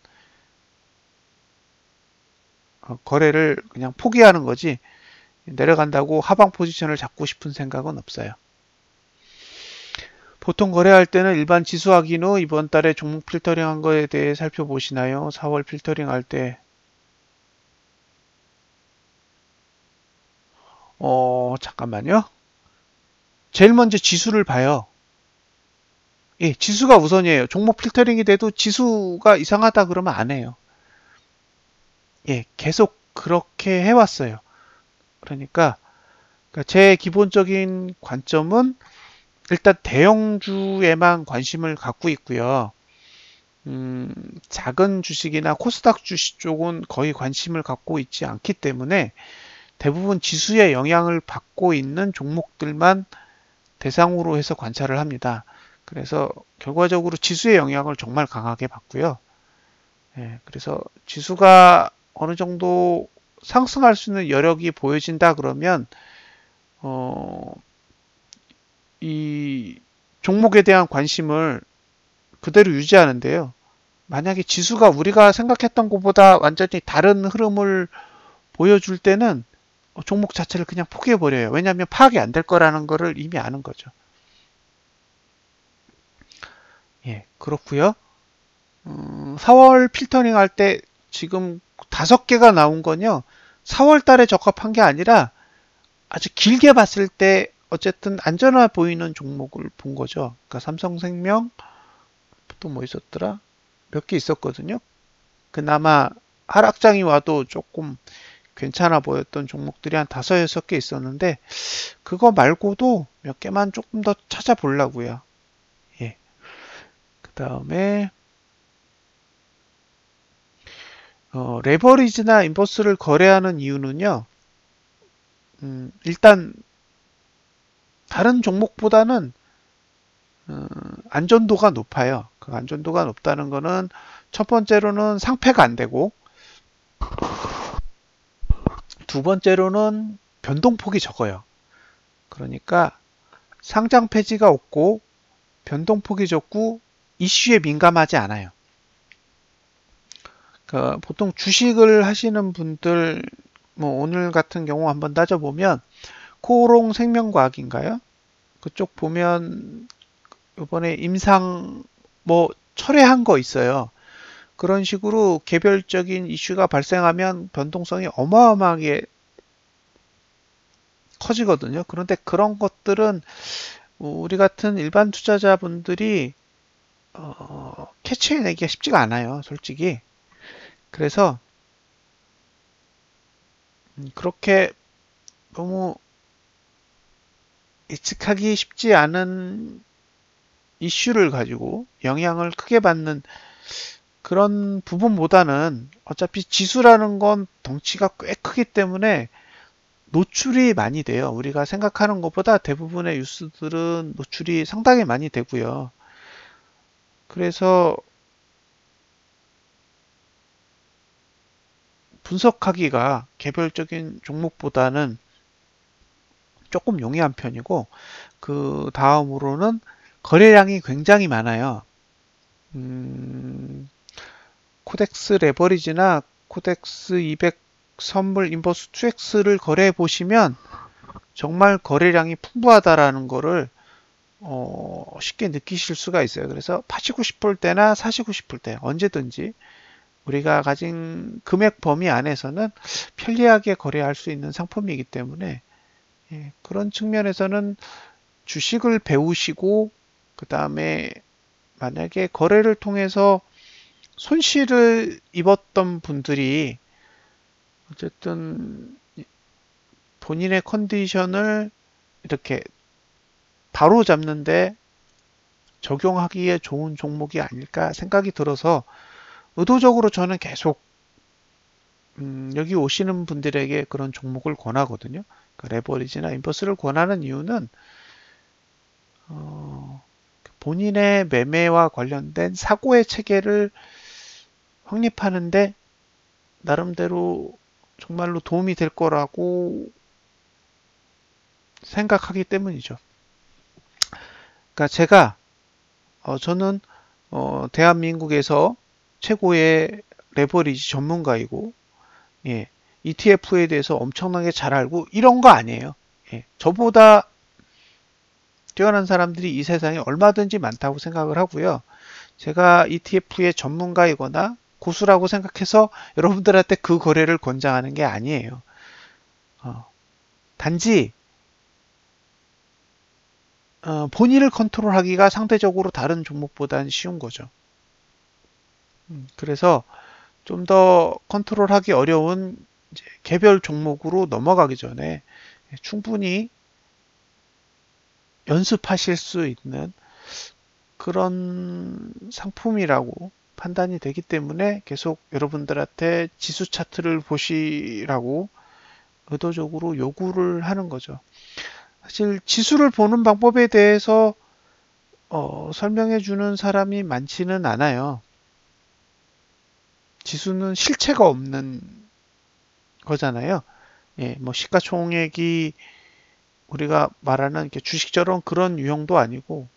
거래를 그냥 포기하는 거지 내려간다고 하방 포지션을 잡고 싶은 생각은 없어요. 보통 거래할 때는 일반 지수 확인 후 이번 달에 종목 필터링 한 거에 대해 살펴보시나요? 4월 필터링 할 때 잠깐만요. 제일 먼저 지수를 봐요. 예, 지수가 우선이에요. 종목 필터링이 돼도 지수가 이상하다 그러면 안 해요. 예, 계속 그렇게 해왔어요. 그러니까 제 기본적인 관점은 일단 대형주에만 관심을 갖고 있고요. 작은 주식이나 코스닥 주식 쪽은 거의 관심을 갖고 있지 않기 때문에 대부분 지수의 영향을 받고 있는 종목들만 대상으로 해서 관찰을 합니다. 그래서 결과적으로 지수의 영향을 정말 강하게 받고요. 그래서 지수가 어느 정도 상승할 수 있는 여력이 보여진다 그러면 이 종목에 대한 관심을 그대로 유지하는데요. 만약에 지수가 우리가 생각했던 것보다 완전히 다른 흐름을 보여줄 때는 종목 자체를 그냥 포기해버려요. 왜냐하면 파악이 안 될 거라는 거를 이미 아는 거죠. 예, 그렇고요. 4월 필터링 할 때 지금 5개가 나온 건요. 4월 달에 적합한 게 아니라 아주 길게 봤을 때 어쨌든 안전해 보이는 종목을 본 거죠. 그러니까 삼성생명 또 뭐 있었더라? 몇 개 있었거든요. 그나마 하락장이 와도 조금 괜찮아 보였던 종목들이 한 5, 6개 있었는데 그거 말고도 몇 개만 조금 더 찾아보려고요. 예. 그 다음에 레버리지나 인버스를 거래하는 이유는요. 일단 다른 종목보다는 안전도가 높아요. 그 안전도가 높다는 거는 첫 번째로는 상패가 안 되고 두 번째로는 변동폭이 적어요. 그러니까 상장 폐지가 없고 변동폭이 적고 이슈에 민감하지 않아요. 그러니까 보통 주식을 하시는 분들 뭐 오늘 같은 경우 한번 따져보면 코오롱 생명과학인가요? 그쪽 보면 이번에 임상 뭐 철회한 거 있어요. 그런 식으로 개별적인 이슈가 발생하면 변동성이 어마어마하게 커지거든요. 그런데 그런 것들은 우리 같은 일반 투자자분들이 캐치해내기가 쉽지가 않아요. 솔직히. 그래서 그렇게 너무 예측하기 쉽지 않은 이슈를 가지고 영향을 크게 받는 그런 부분보다는 어차피 지수라는 건 덩치가 꽤 크기 때문에 노출이 많이 돼요. 우리가 생각하는 것보다 대부분의 뉴스들은 노출이 상당히 많이 되고요. 그래서 분석하기가 개별적인 종목보다는 조금 용이한 편이고, 그 다음으로는 거래량이 굉장히 많아요. 코덱스 레버리지나 코덱스 200 선물 인버스 2X를 거래해 보시면 정말 거래량이 풍부하다라는 거를 쉽게 느끼실 수가 있어요. 그래서 파시고 싶을 때나 사시고 싶을 때 언제든지 우리가 가진 금액 범위 안에서는 편리하게 거래할 수 있는 상품이기 때문에, 예, 그런 측면에서는 주식을 배우시고 그 다음에 만약에 거래를 통해서 손실을 입었던 분들이 어쨌든 본인의 컨디션을 이렇게 바로 잡는데 적용하기에 좋은 종목이 아닐까 생각이 들어서 의도적으로 저는 계속 여기 오시는 분들에게 그런 종목을 권하거든요. 그 레버리지나 인버스를 권하는 이유는 본인의 매매와 관련된 사고의 체계를 확립하는데 나름대로 정말로 도움이 될 거라고 생각하기 때문이죠. 그러니까 제가 저는 대한민국에서 최고의 레버리지 전문가이고, 예, ETF에 대해서 엄청나게 잘 알고 이런 거 아니에요. 예, 저보다 뛰어난 사람들이 이 세상에 얼마든지 많다고 생각을 하고요. 제가 ETF의 전문가이거나 고수라고 생각해서 여러분들한테 그 거래를 권장하는 게 아니에요. 단지 본인을 컨트롤하기가 상대적으로 다른 종목보다는 쉬운 거죠. 그래서 좀 더 컨트롤하기 어려운 이제 개별 종목으로 넘어가기 전에 충분히 연습하실 수 있는 그런 상품이라고 판단이 되기 때문에 계속 여러분들한테 지수 차트를 보시라고 의도적으로 요구를 하는 거죠. 사실 지수를 보는 방법에 대해서 설명해 주는 사람이 많지는 않아요. 지수는 실체가 없는 거잖아요. 예, 뭐 시가총액이 우리가 말하는 주식처럼 그런 유형도 아니고,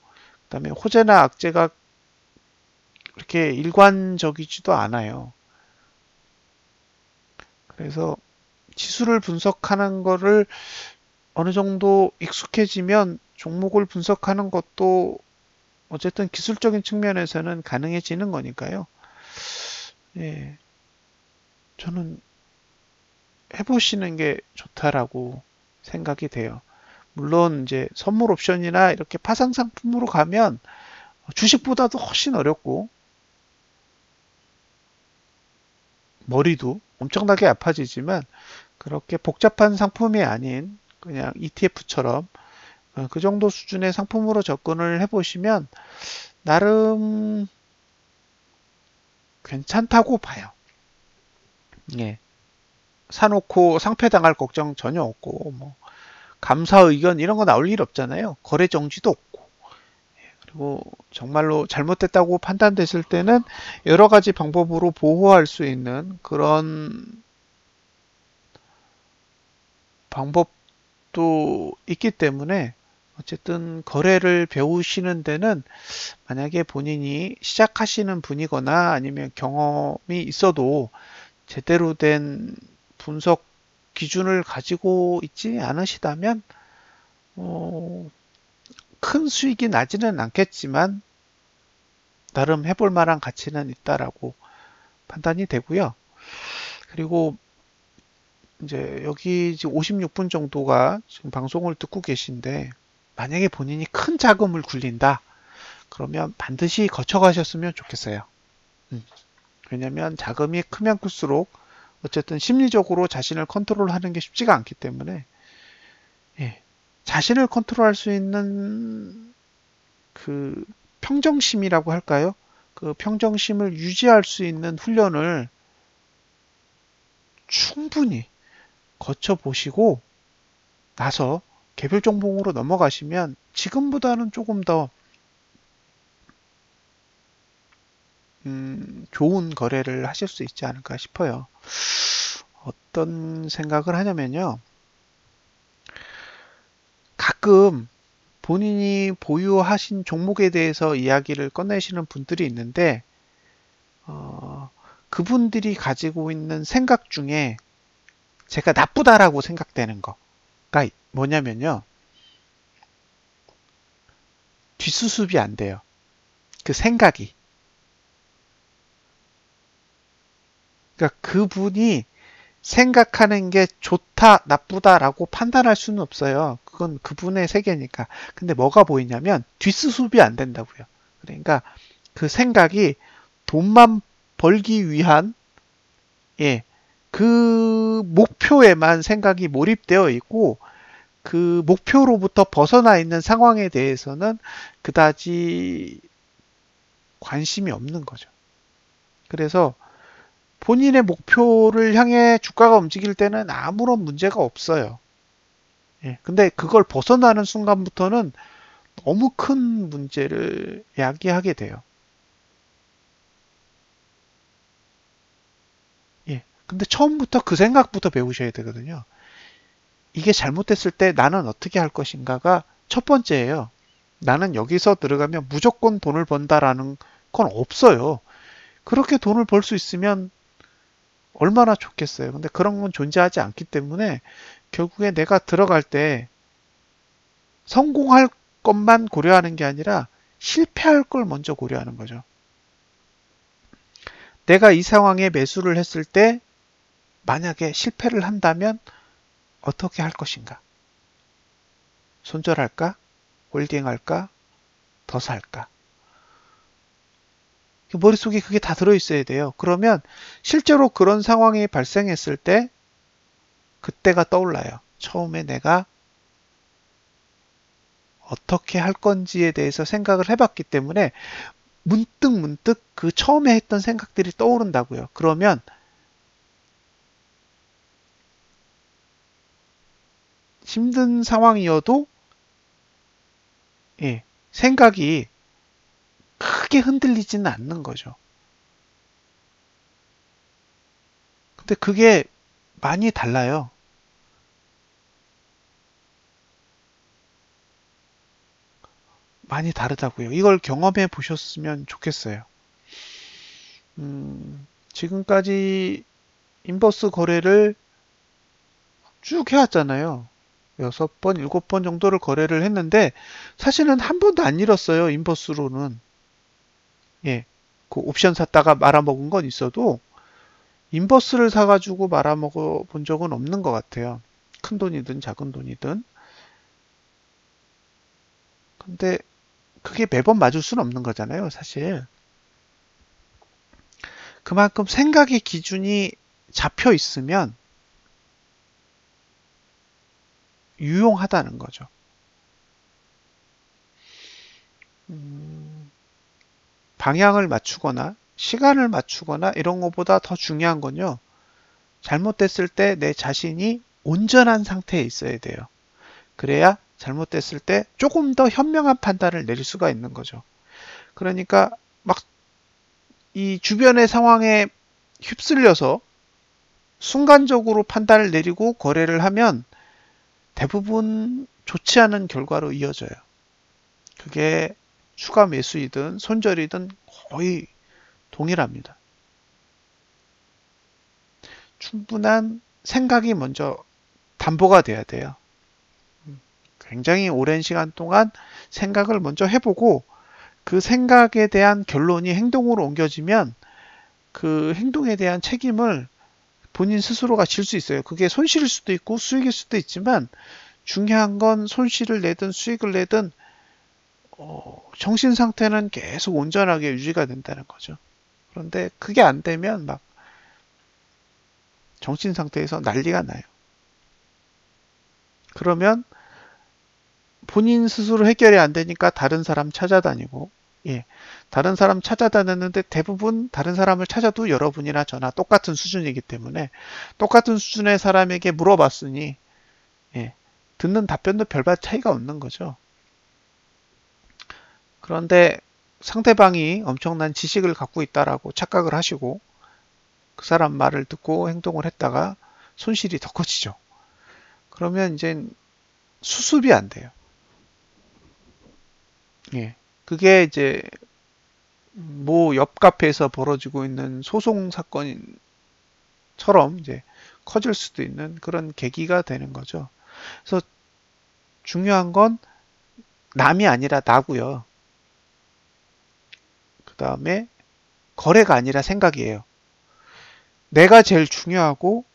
그다음에 호재나 악재가 그렇게 일관적이지도 않아요. 그래서 지수를 분석하는 거를 어느 정도 익숙해지면 종목을 분석하는 것도 어쨌든 기술적인 측면에서는 가능해지는 거니까요. 예, 저는 해보시는 게 좋다라고 생각이 돼요. 물론 이제 선물 옵션이나 이렇게 파생 상품으로 가면 주식보다도 훨씬 어렵고 머리도 엄청나게 아파지지만, 그렇게 복잡한 상품이 아닌 그냥 ETF처럼 그 정도 수준의 상품으로 접근을 해보시면 나름 괜찮다고 봐요. 예. 사놓고 상패당할 걱정 전혀 없고, 뭐 감사 의견 이런 거 나올 일 없잖아요. 거래 정지도 없고. 그리고 정말로 잘못됐다고 판단됐을 때는 여러 가지 방법으로 보호할 수 있는 그런 방법도 있기 때문에, 어쨌든 거래를 배우시는 데는 만약에 본인이 시작하시는 분이거나 아니면 경험이 있어도 제대로 된 분석 기준을 가지고 있지 않으시다면 큰 수익이 나지는 않겠지만 나름 해볼 만한 가치는 있다라고 판단이 되고요. 그리고 이제 여기 지금 56분 정도가 지금 방송을 듣고 계신데, 만약에 본인이 큰 자금을 굴린다 그러면 반드시 거쳐가셨으면 좋겠어요. 왜냐면 자금이 크면 클수록 어쨌든 심리적으로 자신을 컨트롤하는 게 쉽지가 않기 때문에, 예, 자신을 컨트롤할 수 있는 그 평정심이라고 할까요? 그 평정심을 유지할 수 있는 훈련을 충분히 거쳐 보시고 나서 개별 종목으로 넘어가시면 지금보다는 조금 더 좋은 거래를 하실 수 있지 않을까 싶어요. 어떤 생각을 하냐면요. 가끔 본인이 보유하신 종목에 대해서 이야기를 꺼내시는 분들이 있는데 그분들이 가지고 있는 생각 중에 제가 나쁘다라고 생각되는 거가 뭐냐면요. 뒷수습이 안 돼요. 그 생각이. 그러니까 그분이 생각하는 게 좋다, 나쁘다라고 판단할 수는 없어요. 그건 그분의 세계니까. 근데 뭐가 보이냐면 뒷수습이 안 된다고요. 그러니까 그 생각이 돈만 벌기 위한 예, 그 목표에만 생각이 몰입되어 있고 그 목표로부터 벗어나 있는 상황에 대해서는 그다지 관심이 없는 거죠. 그래서 본인의 목표를 향해 주가가 움직일 때는 아무런 문제가 없어요. 예, 근데 그걸 벗어나는 순간부터는 너무 큰 문제를 야기하게 돼요. 예, 근데 처음부터 그 생각부터 배우셔야 되거든요. 이게 잘못됐을 때 나는 어떻게 할 것인가가 첫 번째예요. 나는 여기서 들어가면 무조건 돈을 번다라는 건 없어요. 그렇게 돈을 벌 수 있으면 얼마나 좋겠어요. 근데 그런 건 존재하지 않기 때문에 결국에 내가 들어갈 때 성공할 것만 고려하는 게 아니라 실패할 걸 먼저 고려하는 거죠. 내가 이 상황에 매수를 했을 때 만약에 실패를 한다면 어떻게 할 것인가? 손절할까? 홀딩할까? 더 살까? 머릿속에 그게 다 들어있어야 돼요. 그러면 실제로 그런 상황이 발생했을 때 그때가 떠올라요. 처음에 내가 어떻게 할 건지에 대해서 생각을 해봤기 때문에 문득 그 처음에 했던 생각들이 떠오른다고요. 그러면 힘든 상황이어도 예, 생각이 크게 흔들리지는 않는 거죠. 근데 그게 많이 달라요. 많이 다르다고요. 이걸 경험해 보셨으면 좋겠어요. 지금까지 인버스 거래를 쭉 해왔잖아요. 6번, 7번 정도를 거래를 했는데 사실은 한 번도 안 잃었어요. 인버스로는. 예. 그 옵션 샀다가 말아먹은 건 있어도 인버스를 사가지고 말아먹어 본 적은 없는 것 같아요. 큰 돈이든 작은 돈이든. 근데 그게 매번 맞을 수는 없는 거잖아요, 사실. 그만큼 생각의 기준이 잡혀 있으면 유용하다는 거죠. 방향을 맞추거나 시간을 맞추거나 이런 것보다 더 중요한 건요. 잘못됐을 때 내 자신이 온전한 상태에 있어야 돼요. 그래야 잘못됐을 때 조금 더 현명한 판단을 내릴 수가 있는 거죠. 그러니까 막 이 주변의 상황에 휩쓸려서 순간적으로 판단을 내리고 거래를 하면 대부분 좋지 않은 결과로 이어져요. 그게 추가 매수이든 손절이든 거의 동일합니다. 충분한 생각이 먼저 담보가 돼야 돼요. 굉장히 오랜 시간 동안 생각을 먼저 해보고 그 생각에 대한 결론이 행동으로 옮겨지면 그 행동에 대한 책임을 본인 스스로가 질 수 있어요. 그게 손실일 수도 있고 수익일 수도 있지만 중요한 건 손실을 내든 수익을 내든 정신 상태는 계속 온전하게 유지가 된다는 거죠. 그런데 그게 안 되면 막 정신 상태에서 난리가 나요. 그러면 본인 스스로 해결이 안 되니까 다른 사람 찾아다니고, 예, 다른 사람 찾아다녔는데 대부분 다른 사람을 찾아도 여러분이나 저나 똑같은 수준이기 때문에 똑같은 수준의 사람에게 물어봤으니, 예, 듣는 답변도 별반 차이가 없는 거죠. 그런데 상대방이 엄청난 지식을 갖고 있다라고 착각을 하시고 그 사람 말을 듣고 행동을 했다가 손실이 더 커지죠. 그러면 이제 수습이 안 돼요. 예. 그게 이제 뭐 옆 카페에서 벌어지고 있는 소송 사건처럼 이제 커질 수도 있는 그런 계기가 되는 거죠. 그래서 중요한 건 남이 아니라 나고요. 그 다음에 거래가 아니라 생각이에요. 내가 제일 중요하고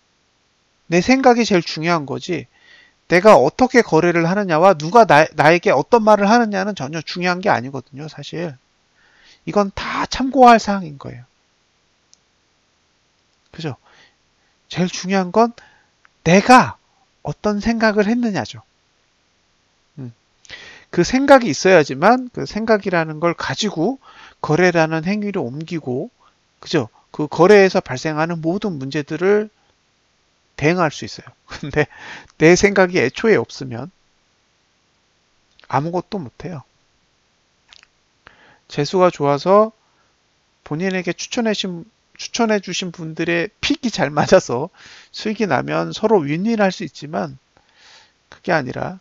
내 생각이 제일 중요한 거지. 내가 어떻게 거래를 하느냐와 누가 나에게 어떤 말을 하느냐는 전혀 중요한 게 아니거든요, 사실. 이건 다 참고할 사항인 거예요. 그죠? 제일 중요한 건 내가 어떤 생각을 했느냐죠. 그 생각이 있어야지만 그 생각이라는 걸 가지고 거래라는 행위를 옮기고, 그죠? 그 거래에서 발생하는 모든 문제들을 대응할 수 있어요. 근데 내 생각이 애초에 없으면 아무것도 못해요. 재수가 좋아서 본인에게 추천해 주신 분들의 픽이 잘 맞아서 수익이 나면 서로 윈윈할 수 있지만 그게 아니라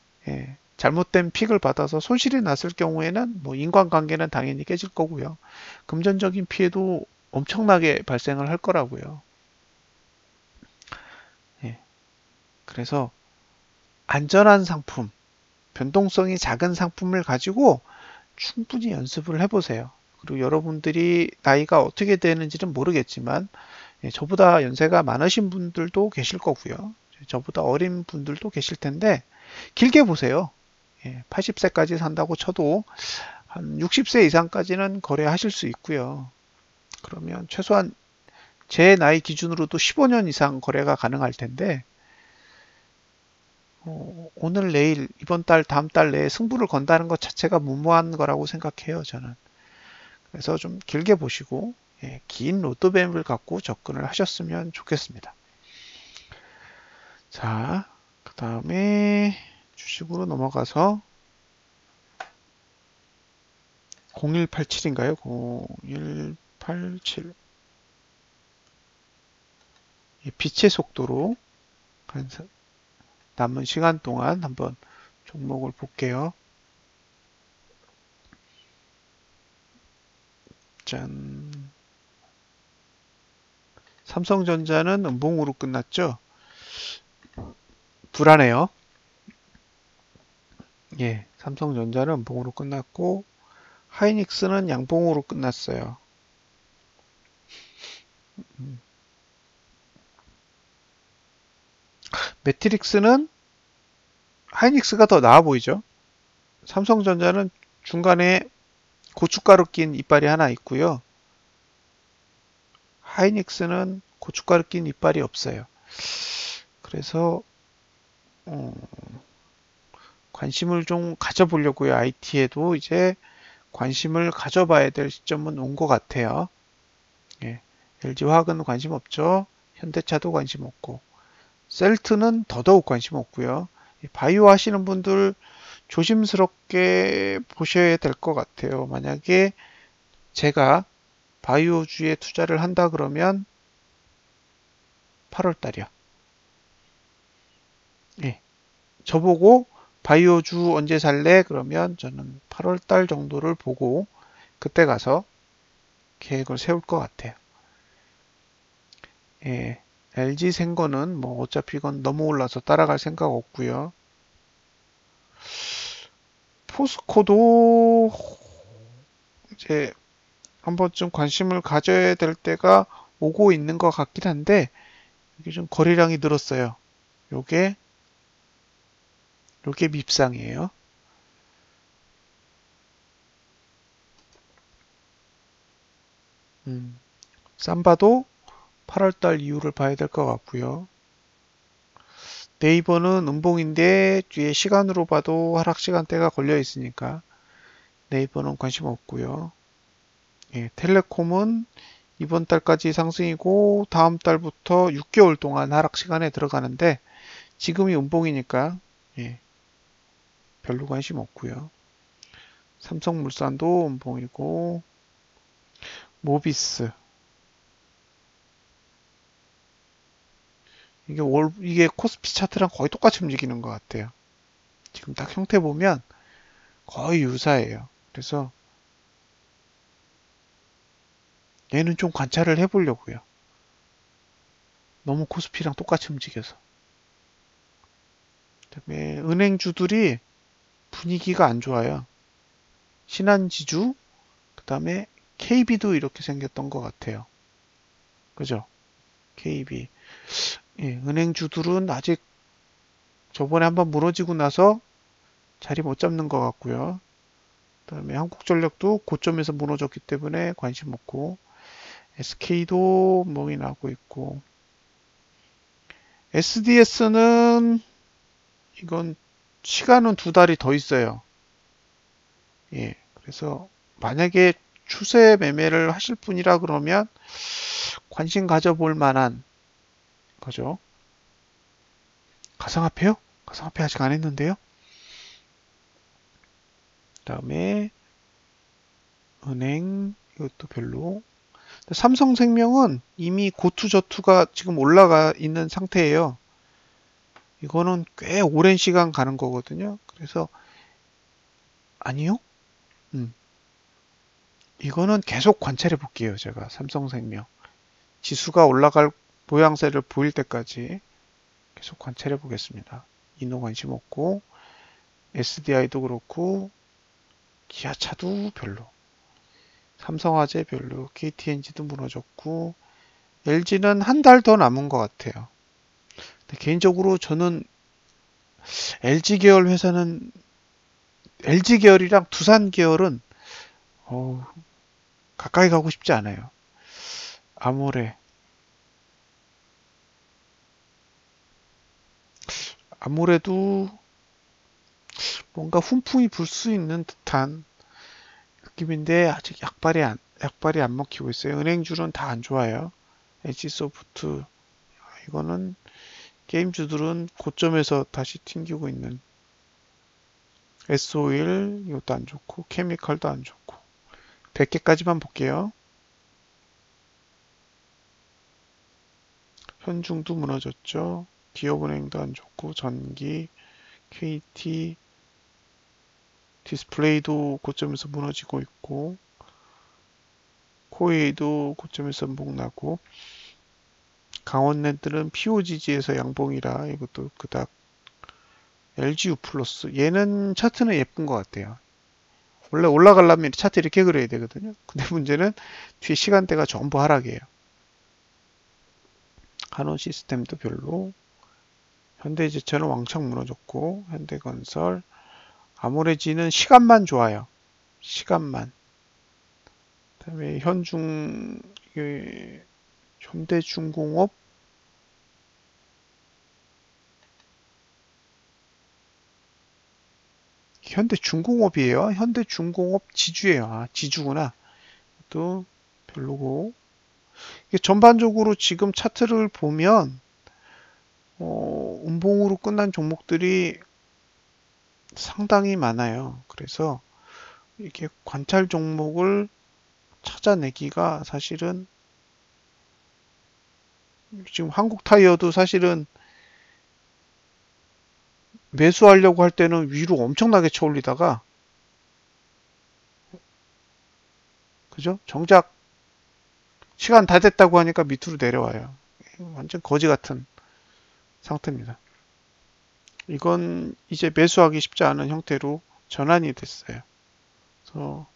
잘못된 픽을 받아서 손실이 났을 경우에는 뭐 인간관계는 당연히 깨질 거고요. 금전적인 피해도 엄청나게 발생을 할 거라고요. 그래서 안전한 상품, 변동성이 작은 상품을 가지고 충분히 연습을 해보세요. 그리고 여러분들이 나이가 어떻게 되는지는 모르겠지만 저보다 연세가 많으신 분들도 계실 거고요. 저보다 어린 분들도 계실 텐데 길게 보세요. 80세까지 산다고 쳐도 한 60세 이상까지는 거래하실 수 있고요. 그러면 최소한 제 나이 기준으로도 15년 이상 거래가 가능할 텐데 오늘 내일 이번 달 다음 달 내에 승부를 건다는 것 자체가 무모한 거라고 생각해요, 저는. 그래서 좀 길게 보시고 긴 로드맵을 갖고 접근을 하셨으면 좋겠습니다. 자, 그 다음에 주식으로 넘어가서 0187인가요? 0187 빛의 속도로 남은 시간 동안 한번 종목을 볼게요. 짠. 삼성전자는 음봉으로 끝났죠? 불안해요. 삼성전자는 음봉으로 끝났고 하이닉스는 양봉으로 끝났어요. 매트릭스는 하이닉스가 더 나아 보이죠? 삼성전자는 중간에 고춧가루 낀 이빨이 하나 있고요. 하이닉스는 고춧가루 낀 이빨이 없어요. 그래서 관심을 좀 가져보려고요. IT에도 이제 관심을 가져봐야 될 시점은 온 것 같아요. LG화학은 관심 없죠. 현대차도 관심 없고 셀트는 더더욱 관심 없고요. 바이오 하시는 분들 조심스럽게 보셔야 될 것 같아요. 만약에 제가 바이오주에 투자를 한다 그러면 8월 달이요. 저보고 바이오주 언제 살래? 그러면 저는 8월 달 정도를 보고 그때 가서 계획을 세울 것 같아요. LG 생거는 뭐 어차피 이건 너무 올라서 따라갈 생각 없고요. 포스코도 이제 한 번쯤 관심을 가져야 될 때가 오고 있는 것 같긴 한데 이게 좀 거래량이 늘었어요. 요게 밉상이에요. 삼바도 8월달 이후를 봐야 될 것 같고요. 네이버는 음봉인데 뒤에 시간으로 봐도 하락 시간대가 걸려 있으니까 네이버는 관심 없고요. 텔레콤은 이번 달까지 상승이고 다음 달부터 6개월 동안 하락 시간에 들어가는데 지금이 음봉이니까 별로 관심 없고요. 삼성물산도 음봉이고, 모비스. 이게 코스피 차트랑 거의 똑같이 움직이는 것 같아요. 지금 딱 형태 보면 거의 유사해요. 그래서 얘는 좀 관찰을 해보려고요. 너무 코스피랑 똑같이 움직여서. 그다음에 은행주들이 분위기가 안 좋아요. 신한지주, 그다음에 KB도 이렇게 생겼던 것 같아요. 그죠? KB. 예, 은행주들은 아직 저번에 한번 무너지고 나서 자리 못 잡는 것 같고요. 그다음에 한국전력도 고점에서 무너졌기 때문에 관심 없고, SK도 멍이 나고 있고, SDS는 이건 시간은 2달이 더 있어요. 예, 그래서 만약에 추세 매매를 하실 분이라 그러면 관심 가져볼 만한 거죠. 가상화폐요? 가상화폐 아직 안 했는데요. 그다음에 은행 이것도 별로. 삼성생명은 이미 고투저투가 지금 올라가 있는 상태예요. 이거는 꽤 오랜 시간 가는 거거든요. 그래서 아니요. 음, 이거는 계속 관찰해 볼게요. 제가 삼성생명 지수가 올라갈 모양새를 보일 때까지 계속 관찰해 보겠습니다. 이노 관심 없고 SDI도 그렇고 기아차도 별로, 삼성화재 별로, KTNG도 무너졌고 LG는 한 달 더 남은 것 같아요. 개인적으로 저는 LG 계열 회사는 LG 계열이랑 두산 계열은 어, 가까이 가고 싶지 않아요. 아모레 아무래도 뭔가 훈풍이 불 수 있는 듯한 느낌인데 아직 약발이 안 먹히고 있어요. 은행주는 다 안 좋아요. HS소프트 이거는 게임주들은 고점에서 다시 튕기고 있는, S-오일 이것도 안 좋고 케미칼도 안 좋고 100개까지만 볼게요. 현중도 무너졌죠. 기업은행도 안 좋고 전기, KT, 디스플레이도 고점에서 무너지고 있고 코웨이도 고점에서 목나고 강원랜드는 POGG에서 양봉이라 이것도 그닥. LGU 플러스 얘는 차트는 예쁜 것 같아요. 원래 올라가려면 차트 이렇게 그려야 되거든요. 근데 문제는 뒤에 시간대가 전부 하락이에요. 한원 시스템도 별로. 현대제철은 왕창 무너졌고 현대건설, 아모레지는 시간만 좋아요. 시간만. 그다음에 현대중공업 현대중공업이에요. 현대중공업 지주예요. 아, 지주구나. 또 별로고. 이게 전반적으로 지금 차트를 보면 음봉으로 끝난 종목들이 상당히 많아요. 그래서 이렇게 관찰 종목을 찾아내기가 사실은, 지금 한국 타이어도 사실은 매수하려고 할 때는 위로 엄청나게 쳐올리다가, 그죠? 정작 시간 다 됐다고 하니까 밑으로 내려와요. 완전 거지 같은 상태입니다. 이건 이제 매수하기 쉽지 않은 형태로 전환이 됐어요. 그래서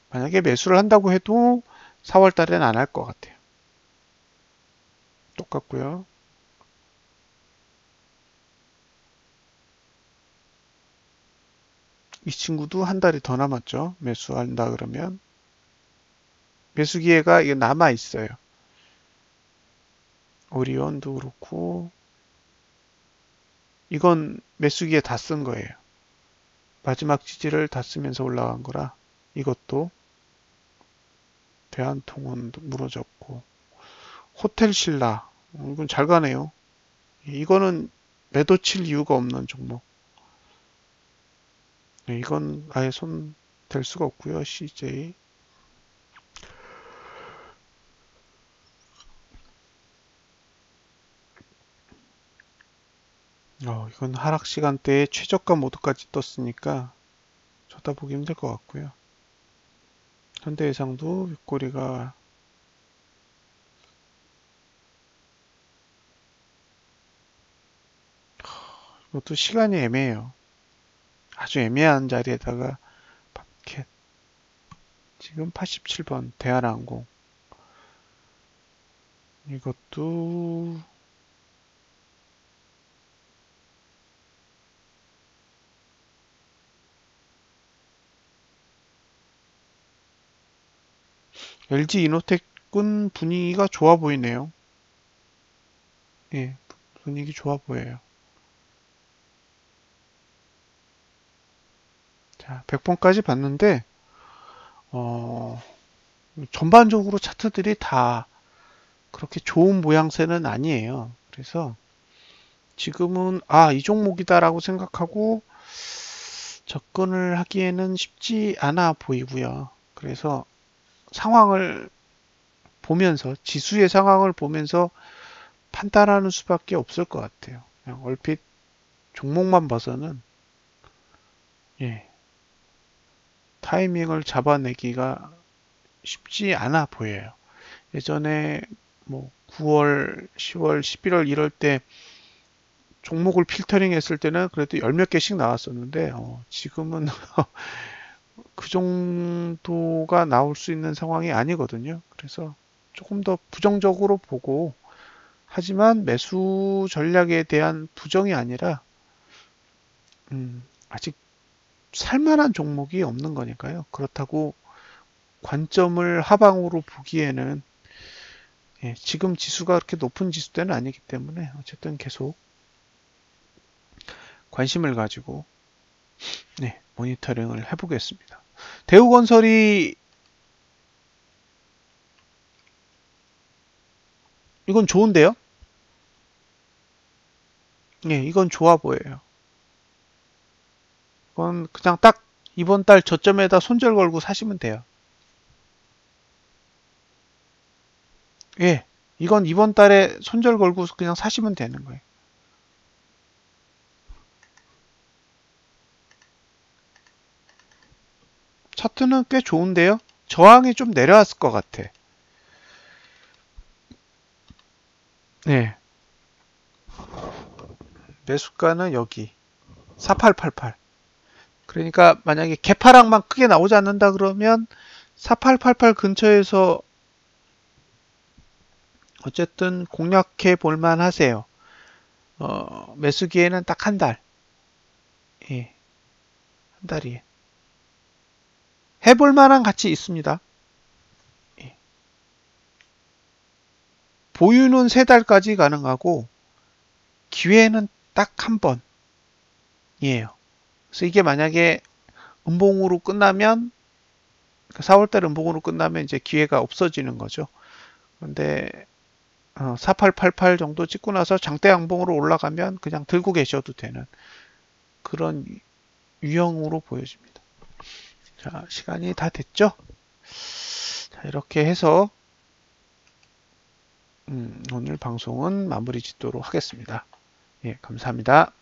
만약에 매수를 한다고 해도 4월 달에는 안 할 것 같아요. 똑같고요. 이 친구도 한 달이 더 남았죠. 매수한다 그러면 매수 기회가 이게 남아 있어요. 오리온도 그렇고 이건 매수 기회 다 쓴 거예요. 마지막 지지를 다 쓰면서 올라간 거라. 이것도 대한통운도 무너졌고 호텔신라 이건 잘 가네요. 이거는 매도 칠 이유가 없는 종목. 네, 이건 아예 손 댈 수가 없고요. CJ. 이건 하락 시간대에 최저가 모드까지 떴으니까 쳐다보기 힘들 것 같고요. 현대해상도 윗꼬리가 이것도 시간이 애매해요. 아주 애매한 자리에다가 팟캣 지금 87번 대한항공 이것도 LG 이노텍은 분위기가 좋아 보이네요. 예, 분위기 좋아 보여요. 자, 100번까지 봤는데 전반적으로 차트들이 다 그렇게 좋은 모양새는 아니에요. 그래서 지금은 이 종목이다라고 생각하고 접근을 하기에는 쉽지 않아 보이고요. 그래서 상황을 보면서 지수의 상황을 보면서 판단하는 수밖에 없을 것 같아요. 그냥 얼핏 종목만 봐서는 예, 타이밍을 잡아내기가 쉽지 않아 보여요. 예전에 뭐 9월, 10월, 11월 이럴 때 종목을 필터링 했을 때는 그래도 열 몇 개씩 나왔었는데 지금은 그 정도가 나올 수 있는 상황이 아니거든요. 그래서 조금 더 부정적으로 보고 하지만 매수 전략에 대한 부정이 아니라 아직 살만한 종목이 없는 거니까요. 그렇다고 관점을 하방으로 보기에는 지금 지수가 그렇게 높은 지수대는 아니기 때문에 어쨌든 계속 관심을 가지고 모니터링을 해보겠습니다. 대우건설이 이건 좋은데요? 이건 좋아 보여요. 이건 그냥 딱 이번 달 저점에다 손절 걸고 사시면 돼요. 이건 이번 달에 손절 걸고 그냥 사시면 되는 거예요. 차트는 꽤 좋은데요? 저항이 좀 내려왔을 것 같아. 네. 매수가는 여기 4888. 그러니까 만약에 개파락만 크게 나오지 않는다 그러면 4888 근처에서 어쨌든 공략해 볼만 하세요. 매수기에는 딱 한 달. 한 달이. 해볼 만한 가치 있습니다. 보유는 3달까지 가능하고 기회는 딱 한 번이에요. 그래서 이게 만약에 음봉으로 끝나면 4월달 음봉으로 끝나면 이제 기회가 없어지는 거죠. 그런데 4888 정도 찍고 나서 장대 양봉으로 올라가면 그냥 들고 계셔도 되는 그런 유형으로 보여집니다. 자, 시간이 다 됐죠? 자, 이렇게 해서 오늘 방송은 마무리 짓도록 하겠습니다. 감사합니다.